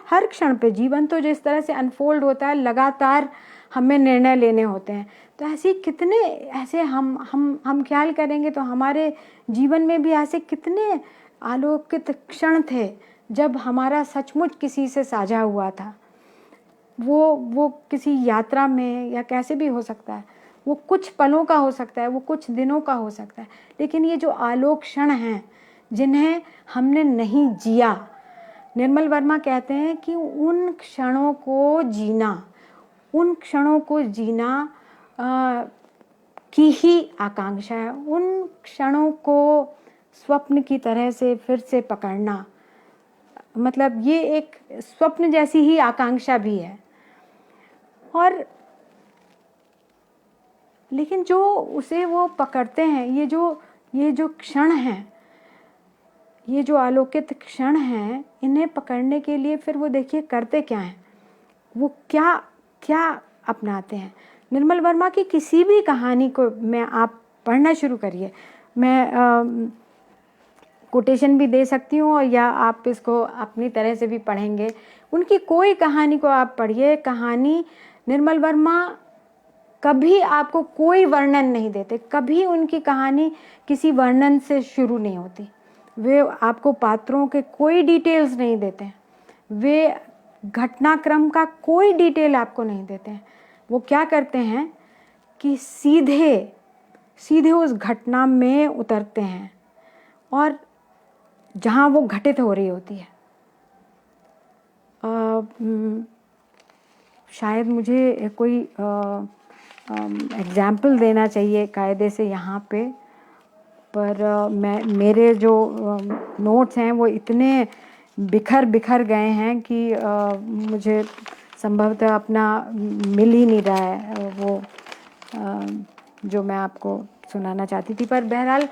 हर क्षण पे जीवन तो जिस तरह से अनफोल्ड होता है, लगातार हमें निर्णय लेने होते हैं। तो ऐसे हम ख्याल करेंगे तो हमारे जीवन में भी ऐसे कितने आलोकित क्षण थे जब हमारा सचमुच किसी से साझा हुआ था। वो किसी यात्रा में या कैसे भी हो सकता है, वो कुछ पलों का हो सकता है, वो कुछ दिनों का हो सकता है, लेकिन ये जो आलोक क्षण हैं जिन्हें हमने नहीं जिया, निर्मल वर्मा कहते हैं कि उन क्षणों को जीना की ही आकांक्षा है। उन क्षणों को स्वप्न की तरह से फिर से पकड़ना, मतलब ये एक स्वप्न जैसी ही आकांक्षा भी है। और लेकिन जो उसे वो पकड़ते हैं, ये जो क्षण हैं, ये जो आलोकित क्षण हैं, इन्हें पकड़ने के लिए फिर वो देखिए करते क्या हैं, वो क्या अपनाते हैं। निर्मल वर्मा की किसी भी कहानी को मैं आप पढ़ना शुरू करिए, मैं कोटेशन भी दे सकती हूँ और या आप इसको अपनी तरह से भी पढ़ेंगे। उनकी कोई कहानी को आप पढ़िए, कहानी निर्मल वर्मा कभी आपको कोई वर्णन नहीं देते, कभी उनकी कहानी किसी वर्णन से शुरू नहीं होती। वे आपको पात्रों के कोई डिटेल्स नहीं देते हैं, वे घटनाक्रम का कोई डिटेल आपको नहीं देते हैं। वो क्या करते हैं कि सीधे उस घटना में उतरते हैं और जहाँ वो घटित हो रही होती है। शायद मुझे कोई एग्जाम्पल देना चाहिए कायदे से यहाँ पे, पर मेरे जो नोट्स हैं वो इतने बिखर गए हैं कि मुझे संभवतः अपना मिल ही नहीं रहा है वो जो मैं आपको सुनाना चाहती थी। पर बहरहाल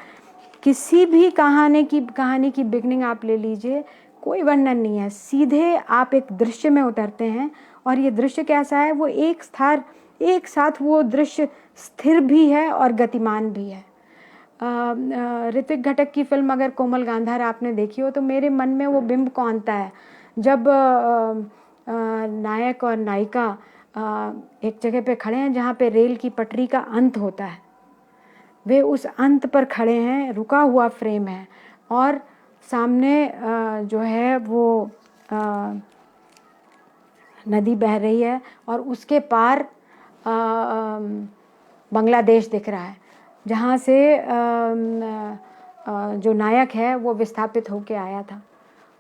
किसी भी कहानी की बिगनिंग आप ले लीजिए, कोई वर्णन नहीं है, सीधे आप एक दृश्य में उतरते हैं। और ये दृश्य कैसा है, वो एक साथ वो दृश्य स्थिर भी है और गतिमान भी है। ऋत्विक घटक की फिल्म अगर कोमल गांधार आपने देखी हो तो मेरे मन में वो बिंब कौंधता है जब नायक और नायिका एक जगह पे खड़े हैं जहाँ पे रेल की पटरी का अंत होता है। वे उस अंत पर खड़े हैं, रुका हुआ फ्रेम है और सामने जो है वो नदी बह रही है और उसके पार बांग्लादेश दिख रहा है जहाँ से जो नायक है वो विस्थापित होके आया था।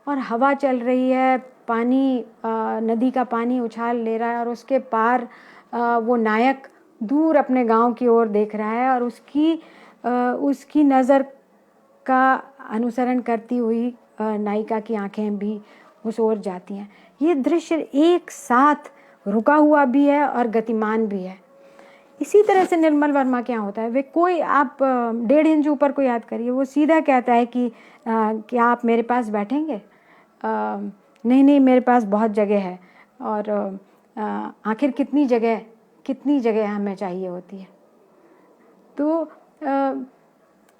और हवा चल रही है, पानी नदी का पानी उछाल ले रहा है और उसके पार वो नायक दूर अपने गांव की ओर देख रहा है और उसकी नज़र का अनुसरण करती हुई नायिका की आंखें भी उस ओर जाती हैं। ये दृश्य एक साथ रुका हुआ भी है और गतिमान भी है। इसी तरह से निर्मल वर्मा क्या होता है, वे कोई आप 1.5 इंच ऊपर को याद करिए, वो सीधा कहता है कि क्या आप मेरे पास बैठेंगे? नहीं नहीं, मेरे पास बहुत जगह है। और आखिर कितनी जगह हमें चाहिए होती है। तो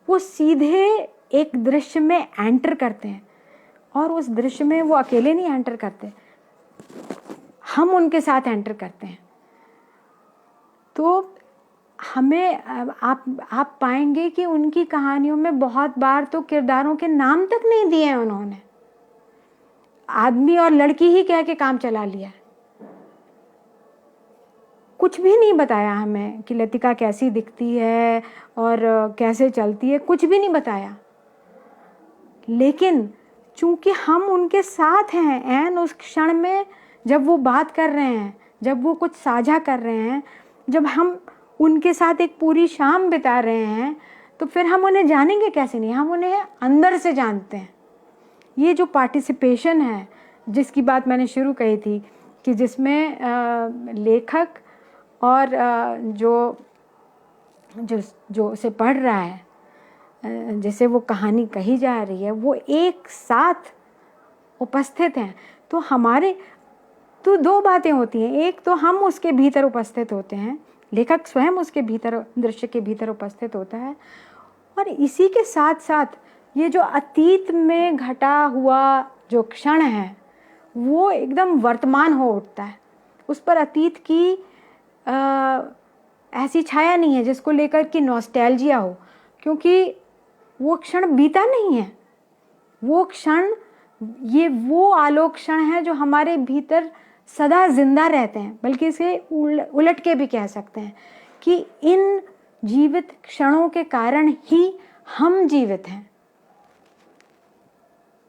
वो सीधे एक दृश्य में एंटर करते हैं, और उस दृश्य में वो अकेले नहीं एंटर करते, हम उनके साथ एंटर करते हैं। तो हमें आप पाएंगे कि उनकी कहानियों में बहुत बार तो किरदारों के नाम तक नहीं दिए हैं उन्होंने, आदमी और लड़की ही कह के काम चला लिया। कुछ भी नहीं बताया हमें कि लतिका कैसी दिखती है और कैसे चलती है, कुछ भी नहीं बताया। लेकिन चूंकि हम उनके साथ हैं, एन उस क्षण में जब वो बात कर रहे हैं, जब वो कुछ साझा कर रहे हैं, जब हम उनके साथ एक पूरी शाम बिता रहे हैं, तो फिर हम उन्हें जानेंगे कैसे नहीं, हम उन्हें अंदर से जानते हैं। ये जो पार्टिसिपेशन है, जिसकी बात मैंने शुरू कही थी, कि जिसमें लेखक और जो उसे पढ़ रहा है, जिसे वो कहानी कही जा रही है, वो एक साथ उपस्थित हैं। तो हमारे तो दो बातें होती हैं, एक तो हम उसके भीतर उपस्थित होते हैं, लेखक स्वयं उसके भीतर, दृश्य के भीतर उपस्थित होता है, और इसी के साथ साथ ये जो अतीत में घटा हुआ जो क्षण है वो एकदम वर्तमान हो उठता है। उस पर अतीत की ऐसी छाया नहीं है जिसको लेकर कि नॉस्टैल्जिया हो, क्योंकि वो क्षण बीता नहीं है। वो क्षण, ये वो आलोक क्षण है जो हमारे भीतर सदा जिंदा रहते हैं। बल्कि इसे उलट के भी कह सकते हैं कि इन जीवित क्षणों के कारण ही हम जीवित हैं।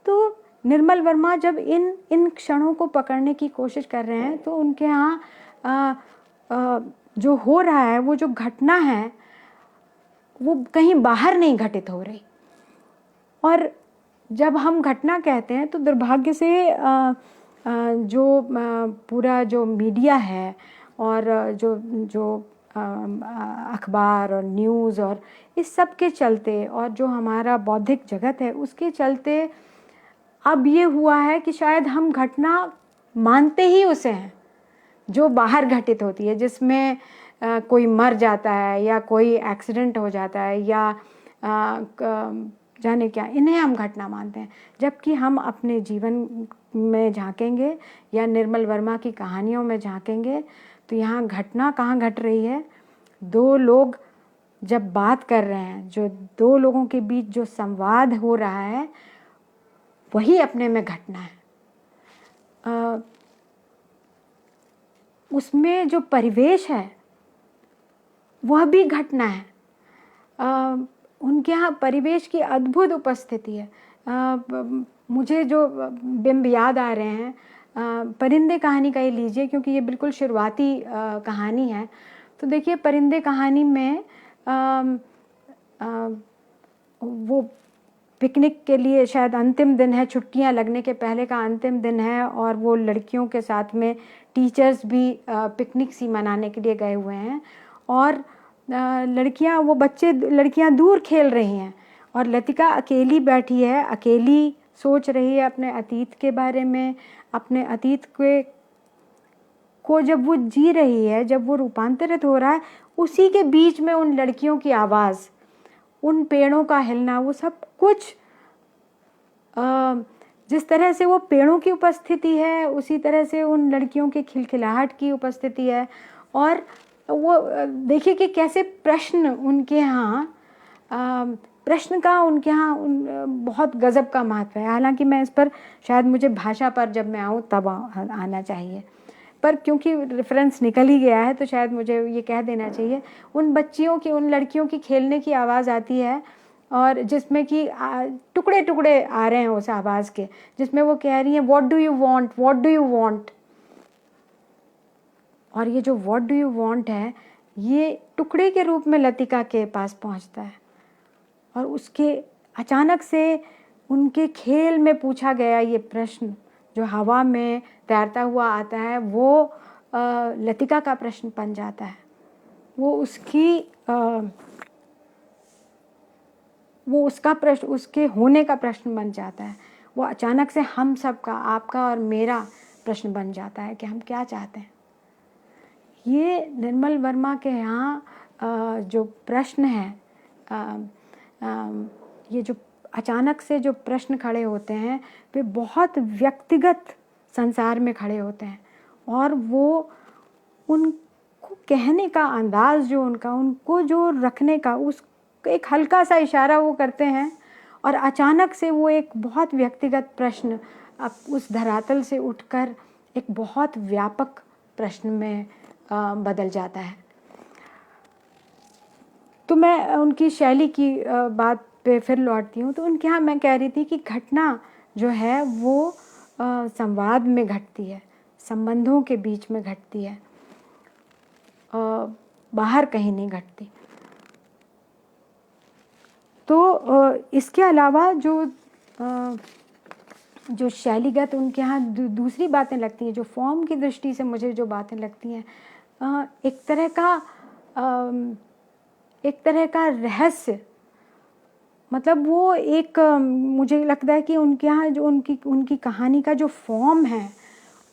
तो निर्मल वर्मा जब इन क्षणों को पकड़ने की कोशिश कर रहे हैं, तो उनके यहाँ जो हो रहा है, वो जो घटना है, वो कहीं बाहर नहीं घटित हो रही। और जब हम घटना कहते हैं तो दुर्भाग्य से जो पूरा जो मीडिया है और जो अखबार और न्यूज़ और इस सब के चलते, और जो हमारा बौद्धिक जगत है उसके चलते अब ये हुआ है कि शायद हम घटना मानते ही उसे हैं जो बाहर घटित होती है, जिसमें कोई मर जाता है या कोई एक्सीडेंट हो जाता है या जाने क्या, इन्हें हम घटना मानते हैं। जबकि हम अपने जीवन में झांकेंगे या निर्मल वर्मा की कहानियों में झांकेंगे तो यहाँ घटना कहाँ घट रही है। दो लोग जब बात कर रहे हैं, जो दो लोगों के बीच जो संवाद हो रहा है, वही अपने में घटना है। उसमें जो परिवेश है वह भी घटना है। उनके यहाँ परिवेश की अद्भुत उपस्थिति है। मुझे जो बिंब याद आ रहे हैं, परिंदे कहानी का ही लीजिए, क्योंकि ये बिल्कुल शुरुआती कहानी है। तो देखिए, परिंदे कहानी में वो पिकनिक के लिए शायद अंतिम दिन है, छुट्टियां लगने के पहले का अंतिम दिन है, और वो लड़कियों के साथ में टीचर्स भी पिकनिक सी मनाने के लिए गए हुए हैं, और लड़कियां दूर खेल रही हैं, और लतिका अकेली बैठी है, अकेली सोच रही है अपने अतीत के बारे में, अपने अतीत को जब वो जी रही है, जब वो रूपांतरित हो रहा है, उसी के बीच में उन लड़कियों की आवाज़, उन पेड़ों का हिलना, वो सब कुछ जिस तरह से वो पेड़ों की उपस्थिति है, उसी तरह से उन लड़कियों की खिलखिलाहट की उपस्थिति है। और वो देखिए कि कैसे प्रश्न उनके यहाँ, प्रश्न का उनके यहाँ बहुत गज़ब का महत्व है। हालांकि मैं इस पर शायद, मुझे भाषा पर जब मैं आऊँ तब आना चाहिए, पर क्योंकि रेफरेंस निकल ही गया है तो शायद मुझे ये कह देना चाहिए। उन बच्चियों की, उन लड़कियों की खेलने की आवाज़ आती है, और जिसमें कि टुकड़े टुकड़े आ रहे हैं उस आवाज़ के, जिसमें वो कह रही हैं what do you want, what do you want. और ये जो व्हाट डू यू वांट है, ये टुकड़े के रूप में लतिका के पास पहुंचता है, और उसके अचानक से उनके खेल में पूछा गया ये प्रश्न जो हवा में तैरता हुआ आता है, वो लतिका का प्रश्न बन जाता है। वो उसका प्रश्न, उसके होने का प्रश्न बन जाता है। वो अचानक से हम सब का, आपका और मेरा प्रश्न बन जाता है कि हम क्या चाहते हैं। ये निर्मल वर्मा के यहाँ जो प्रश्न है, ये जो अचानक से जो प्रश्न खड़े होते हैं, वे बहुत व्यक्तिगत संसार में खड़े होते हैं, और वो उनको कहने का अंदाज़ जो उनका, उनको जो रखने का, उस एक हल्का सा इशारा वो करते हैं, और अचानक से वो एक बहुत व्यक्तिगत प्रश्न अब उस धरातल से उठकर एक बहुत व्यापक प्रश्न में बदल जाता है। तो मैं उनकी शैली की बात पे फिर लौटती हूँ। तो उनके यहाँ मैं कह रही थी कि घटना जो है वो संवाद में घटती है, संबंधों के बीच में घटती है, बाहर कहीं नहीं घटती। तो इसके अलावा जो शैलीगत उनके यहाँ दूसरी बातें लगती हैं, जो फॉर्म की दृष्टि से मुझे जो बातें लगती हैं, एक तरह का रहस्य, मतलब वो एक मुझे लगता है कि उनके यहाँ जो उनकी कहानी का जो फॉर्म है,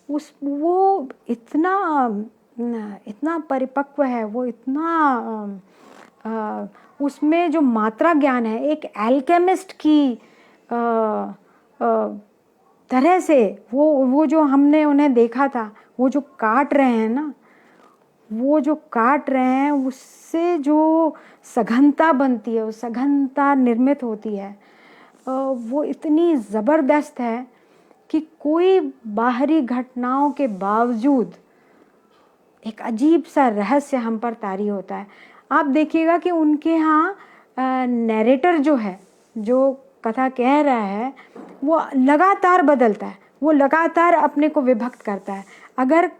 वो इतना परिपक्व है, वो इतना उसमें जो मात्रा ज्ञान है, एक एल्केमिस्ट की तरह से वो जो हमने उन्हें देखा था, वो जो काट रहे हैं ना, वो जो काट रहे हैं, उससे जो सघनता बनती है, वो सघनता निर्मित होती है, वो इतनी ज़बरदस्त है कि कोई बाहरी घटनाओं के बावजूद एक अजीब सा रहस्य हम पर तारी होता है। आप देखिएगा कि उनके यहाँ नैरेटर जो है, जो कथा कह रहा है, वो लगातार बदलता है, वो लगातार अपने को विभक्त करता है। अगर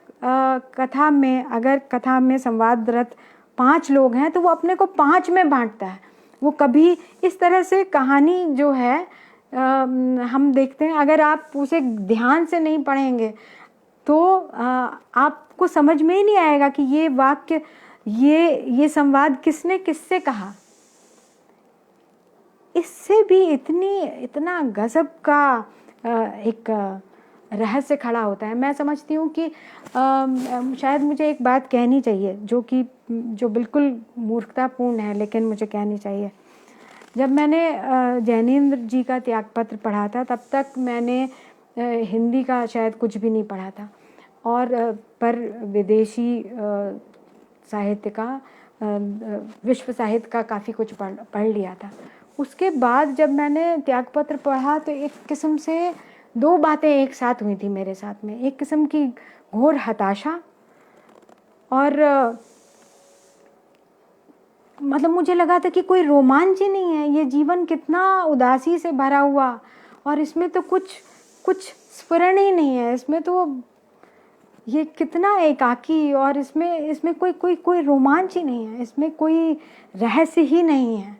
कथा में संवादरत 5 लोग हैं, तो वो अपने को 5 में बांटता है। वो कभी इस तरह से कहानी जो है हम देखते हैं, अगर आप उसे ध्यान से नहीं पढ़ेंगे तो आपको समझ में ही नहीं आएगा कि ये वाक्य, ये संवाद किसने किससे कहा। इससे भी इतना गजब का एक रहस्य खड़ा होता है। मैं समझती हूँ कि शायद मुझे एक बात कहनी चाहिए जो बिल्कुल मूर्खतापूर्ण है, लेकिन मुझे कहनी चाहिए। जब मैंने जैनेंद्र जी का त्यागपत्र पढ़ा था, तब तक मैंने हिंदी का शायद कुछ भी नहीं पढ़ा था, और पर विदेशी साहित्य का, विश्व साहित्य का काफ़ी कुछ पढ़ लिया था। उसके बाद जब मैंने त्यागपत्र पढ़ा, तो एक किस्म से 2 बातें एक साथ हुई थी मेरे साथ में। एक किस्म की घोर हताशा, और मतलब मुझे लगा था कि कोई रोमांच ही नहीं है, ये जीवन कितना उदासी से भरा हुआ, और इसमें तो कुछ स्फुरण ही नहीं है, इसमें तो ये कितना एकाकी, और इसमें कोई रोमांच ही नहीं है, इसमें कोई रहस्य ही नहीं है,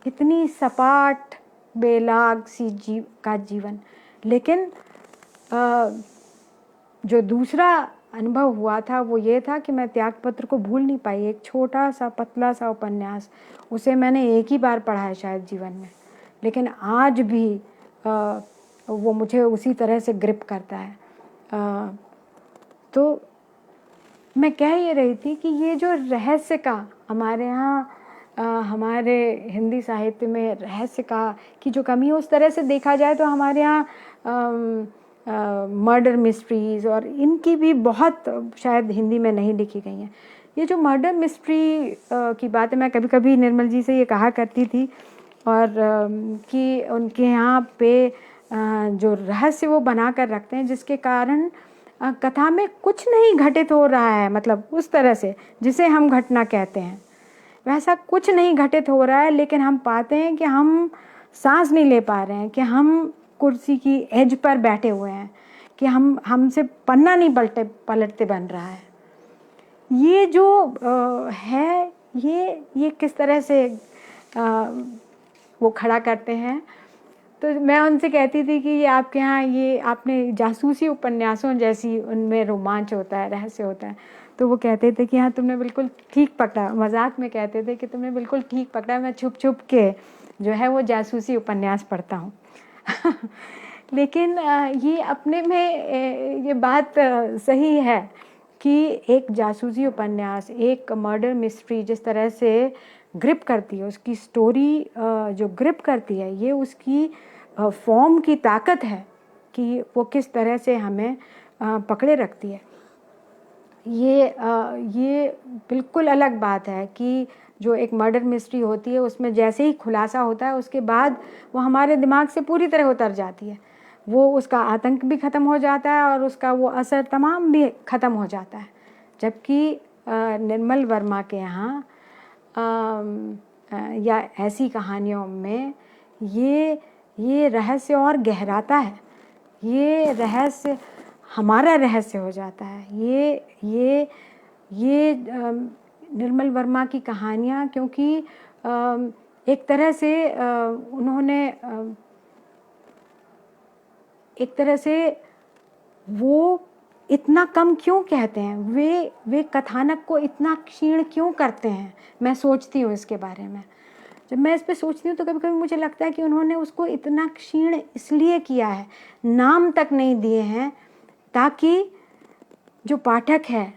इतनी सपाट बेलाग सी जीवन। लेकिन जो दूसरा अनुभव हुआ था वो ये था कि मैं त्यागपत्र को भूल नहीं पाई। एक छोटा सा पतला सा उपन्यास, उसे मैंने एक ही बार पढ़ा है शायद जीवन में, लेकिन आज भी वो मुझे उसी तरह से ग्रिप करता है। तो मैं कह ये रही थी कि ये जो रहस्य का हमारे यहाँ, हमारे हिंदी साहित्य में रहस्य की जो कमी है, उस तरह से देखा जाए तो हमारे यहाँ मर्डर मिस्ट्रीज़ और इनकी भी बहुत शायद हिंदी में नहीं लिखी गई हैं। ये जो मर्डर मिस्ट्री की बात है, मैं कभी कभी निर्मल जी से ये कहा करती थी, और कि उनके यहाँ पे जो रहस्य वो बना कर रखते हैं, जिसके कारण कथा में कुछ नहीं घटित हो रहा है, मतलब उस तरह से जिसे हम घटना कहते हैं वैसा कुछ नहीं घटित हो रहा है, लेकिन हम पाते हैं कि हम सांस नहीं ले पा रहे हैं, कि हम कुर्सी की एज पर बैठे हुए हैं, कि हमसे पन्ना नहीं पलटते बन रहा है। ये जो है, ये किस तरह से वो खड़ा करते हैं। तो मैं उनसे कहती थी कि ये आपके यहाँ ये आपने जासूसी उपन्यासों जैसी उनमें रोमांच होता है, रहस्य होता है। तो वो कहते थे कि हाँ तुमने बिल्कुल ठीक पकड़ा, मजाक में कहते थे कि तुमने बिल्कुल ठीक पकड़ा, मैं छुप छुप के जो है वो जासूसी उपन्यास पढ़ता हूँ। लेकिन ये अपने में ये बात सही है कि एक जासूसी उपन्यास, एक मर्डर मिस्ट्री जिस तरह से ग्रिप करती है, उसकी स्टोरी जो ग्रिप करती है, ये उसकी फॉर्म की ताकत है कि वो किस तरह से हमें पकड़े रखती है। ये बिल्कुल अलग बात है कि जो एक मर्डर मिस्ट्री होती है उसमें जैसे ही खुलासा होता है उसके बाद वो हमारे दिमाग से पूरी तरह उतर जाती है, वो उसका आतंक भी ख़त्म हो जाता है और उसका वो असर तमाम भी ख़त्म हो जाता है। जबकि निर्मल वर्मा के यहाँ या ऐसी कहानियों में ये रहस्य और गहराता है, ये रहस्य हमारा रहस्य हो जाता है। ये निर्मल वर्मा की कहानियाँ, क्योंकि एक तरह से उन्होंने एक तरह से वो इतना कम क्यों कहते हैं, वे कथानक को इतना क्षीण क्यों करते हैं, मैं सोचती हूँ इसके बारे में। जब मैं इस पे सोचती हूँ तो कभी कभी मुझे लगता है कि उन्होंने उसको इतना क्षीण इसलिए किया है, नाम तक नहीं दिए हैं, ताकि जो पाठक है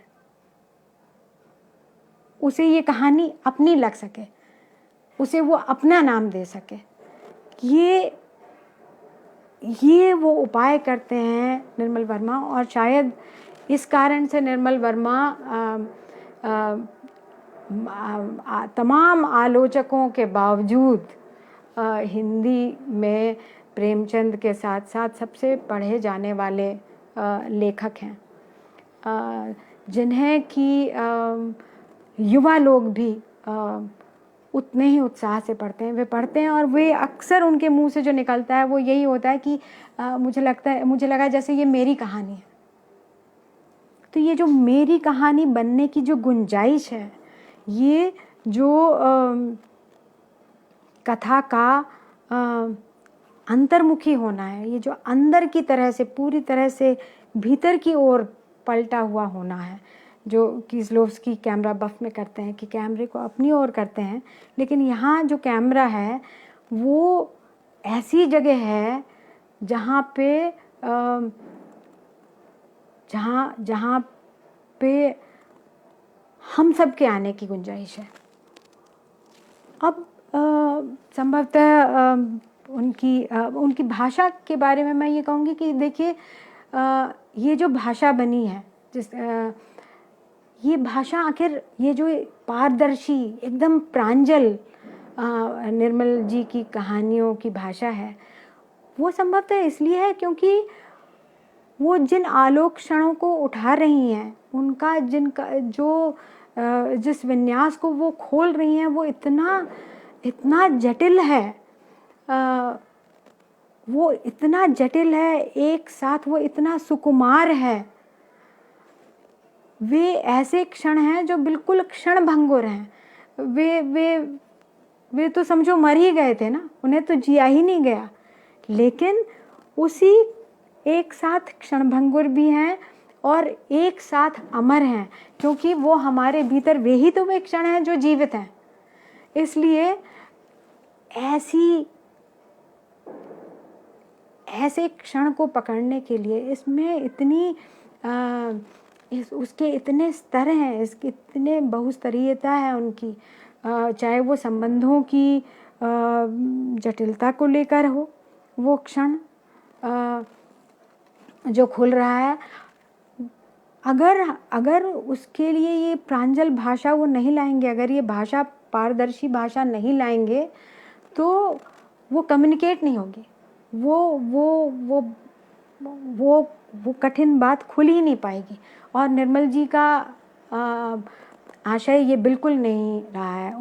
उसे ये कहानी अपनी लग सके, उसे वो अपना नाम दे सके। ये वो उपाय करते हैं निर्मल वर्मा, और शायद इस कारण से निर्मल वर्मा तमाम आलोचकों के बावजूद हिंदी में प्रेमचंद के साथ साथ सबसे पढ़े जाने वाले लेखक हैं, जिन्हें कि युवा लोग भी उतने ही उत्साह से पढ़ते हैं। वे पढ़ते हैं और वे अक्सर उनके मुंह से जो निकलता है वो यही होता है कि मुझे लगा जैसे ये मेरी कहानी है। तो ये जो मेरी कहानी बनने की जो गुंजाइश है, ये जो कथा का अंतर्मुखी होना है, ये जो अंदर की तरह से पूरी तरह से भीतर की ओर पलटा हुआ होना है, जो कीज़लोव्स्की कैमरा बफ में करते हैं कि कैमरे को अपनी ओर करते हैं, लेकिन यहाँ जो कैमरा है वो ऐसी जगह है जहाँ पे हम सब के आने की गुंजाइश है। अब संभवतः उनकी भाषा के बारे में मैं ये कहूँगी कि देखिए, ये जो भाषा बनी है, ये भाषा आखिर ये जो पारदर्शी एकदम प्रांजल निर्मल जी की कहानियों की भाषा है, वो संभवतः इसलिए है क्योंकि वो जिन आलोक क्षणों को उठा रही हैं, उनका जिस विन्यास को वो खोल रही हैं, वो इतना जटिल है, वो इतना जटिल है, एक साथ वो इतना सुकुमार है। वे ऐसे क्षण हैं जो बिल्कुल क्षण भंगुर हैं। वे तो समझो मर ही गए थे ना, उन्हें तो जिया ही नहीं गया, लेकिन उसी एक साथ क्षण भंगुर भी हैं और एक साथ अमर हैं, क्योंकि वो हमारे भीतर वे ही तो वे क्षण हैं जो जीवित हैं। इसलिए ऐसे क्षण को पकड़ने के लिए इसमें उसके इतने स्तर हैं, इसके इतने बहुस्तरीयता है उनकी, चाहे वो संबंधों की जटिलता को लेकर हो, वो क्षण जो खुल रहा है, अगर उसके लिए ये प्रांजल भाषा वो नहीं लाएंगे, अगर ये भाषा पारदर्शी भाषा नहीं लाएंगे, तो वो कम्युनिकेट नहीं होगी, वो कठिन बात खुल ही नहीं पाएगी। और निर्मल जी का आशय ये बिल्कुल नहीं रहा है।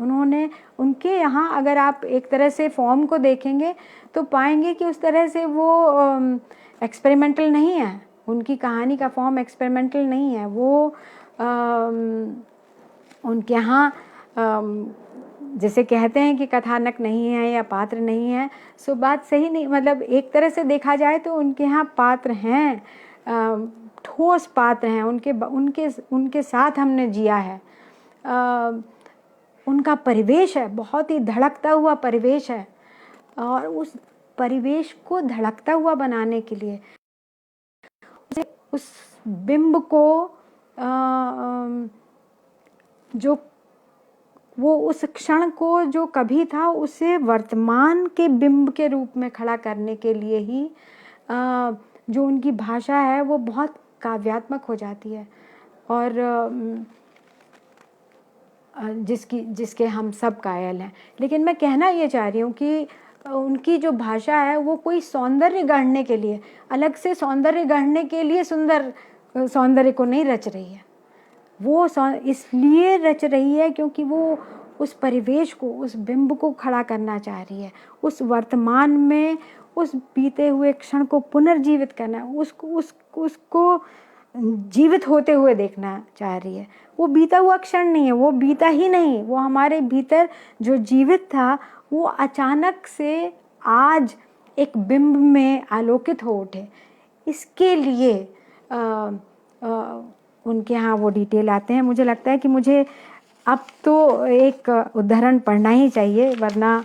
उनके यहाँ अगर आप एक तरह से फॉर्म को देखेंगे तो पाएंगे कि उस तरह से वो एक्सपेरिमेंटल नहीं है, उनकी कहानी का फॉर्म एक्सपेरिमेंटल नहीं है। वो उनके यहाँ जैसे कहते हैं कि कथानक नहीं है या पात्र नहीं है, सो बात सही नहीं, मतलब एक तरह से देखा जाए तो उनके यहाँ पात्र हैं, ठोस पात्र हैं, उनके उनके उनके साथ हमने जिया है। उनका परिवेश है, बहुत ही धड़कता हुआ परिवेश है, और उस परिवेश को धड़कता हुआ बनाने के लिए उस बिंब को जो वो उस क्षण को जो कभी था उसे वर्तमान के बिंब के रूप में खड़ा करने के लिए ही जो उनकी भाषा है वो बहुत काव्यात्मक हो जाती है, और जिसके हम सब कायल हैं। लेकिन मैं कहना ये चाह रही हूँ कि उनकी जो भाषा है वो कोई सौंदर्य गढ़ने के लिए, अलग से सौंदर्य गढ़ने के लिए सुंदर सौंदर्य को नहीं रच रही है। वो इसलिए रच रही है क्योंकि वो उस परिवेश को, उस बिंब को खड़ा करना चाह रही है, उस वर्तमान में उस बीते हुए क्षण को पुनर्जीवित करना, उसको जीवित होते हुए देखना चाह रही है। वो बीता हुआ क्षण नहीं है, वो बीता ही नहीं, वो हमारे भीतर जो जीवित था वो अचानक से आज एक बिंब में आलोकित हो उठे। इसके लिए उनके यहाँ वो डिटेल आते हैं। मुझे लगता है कि मुझे अब तो एक उद्धरण पढ़ना ही चाहिए, वरना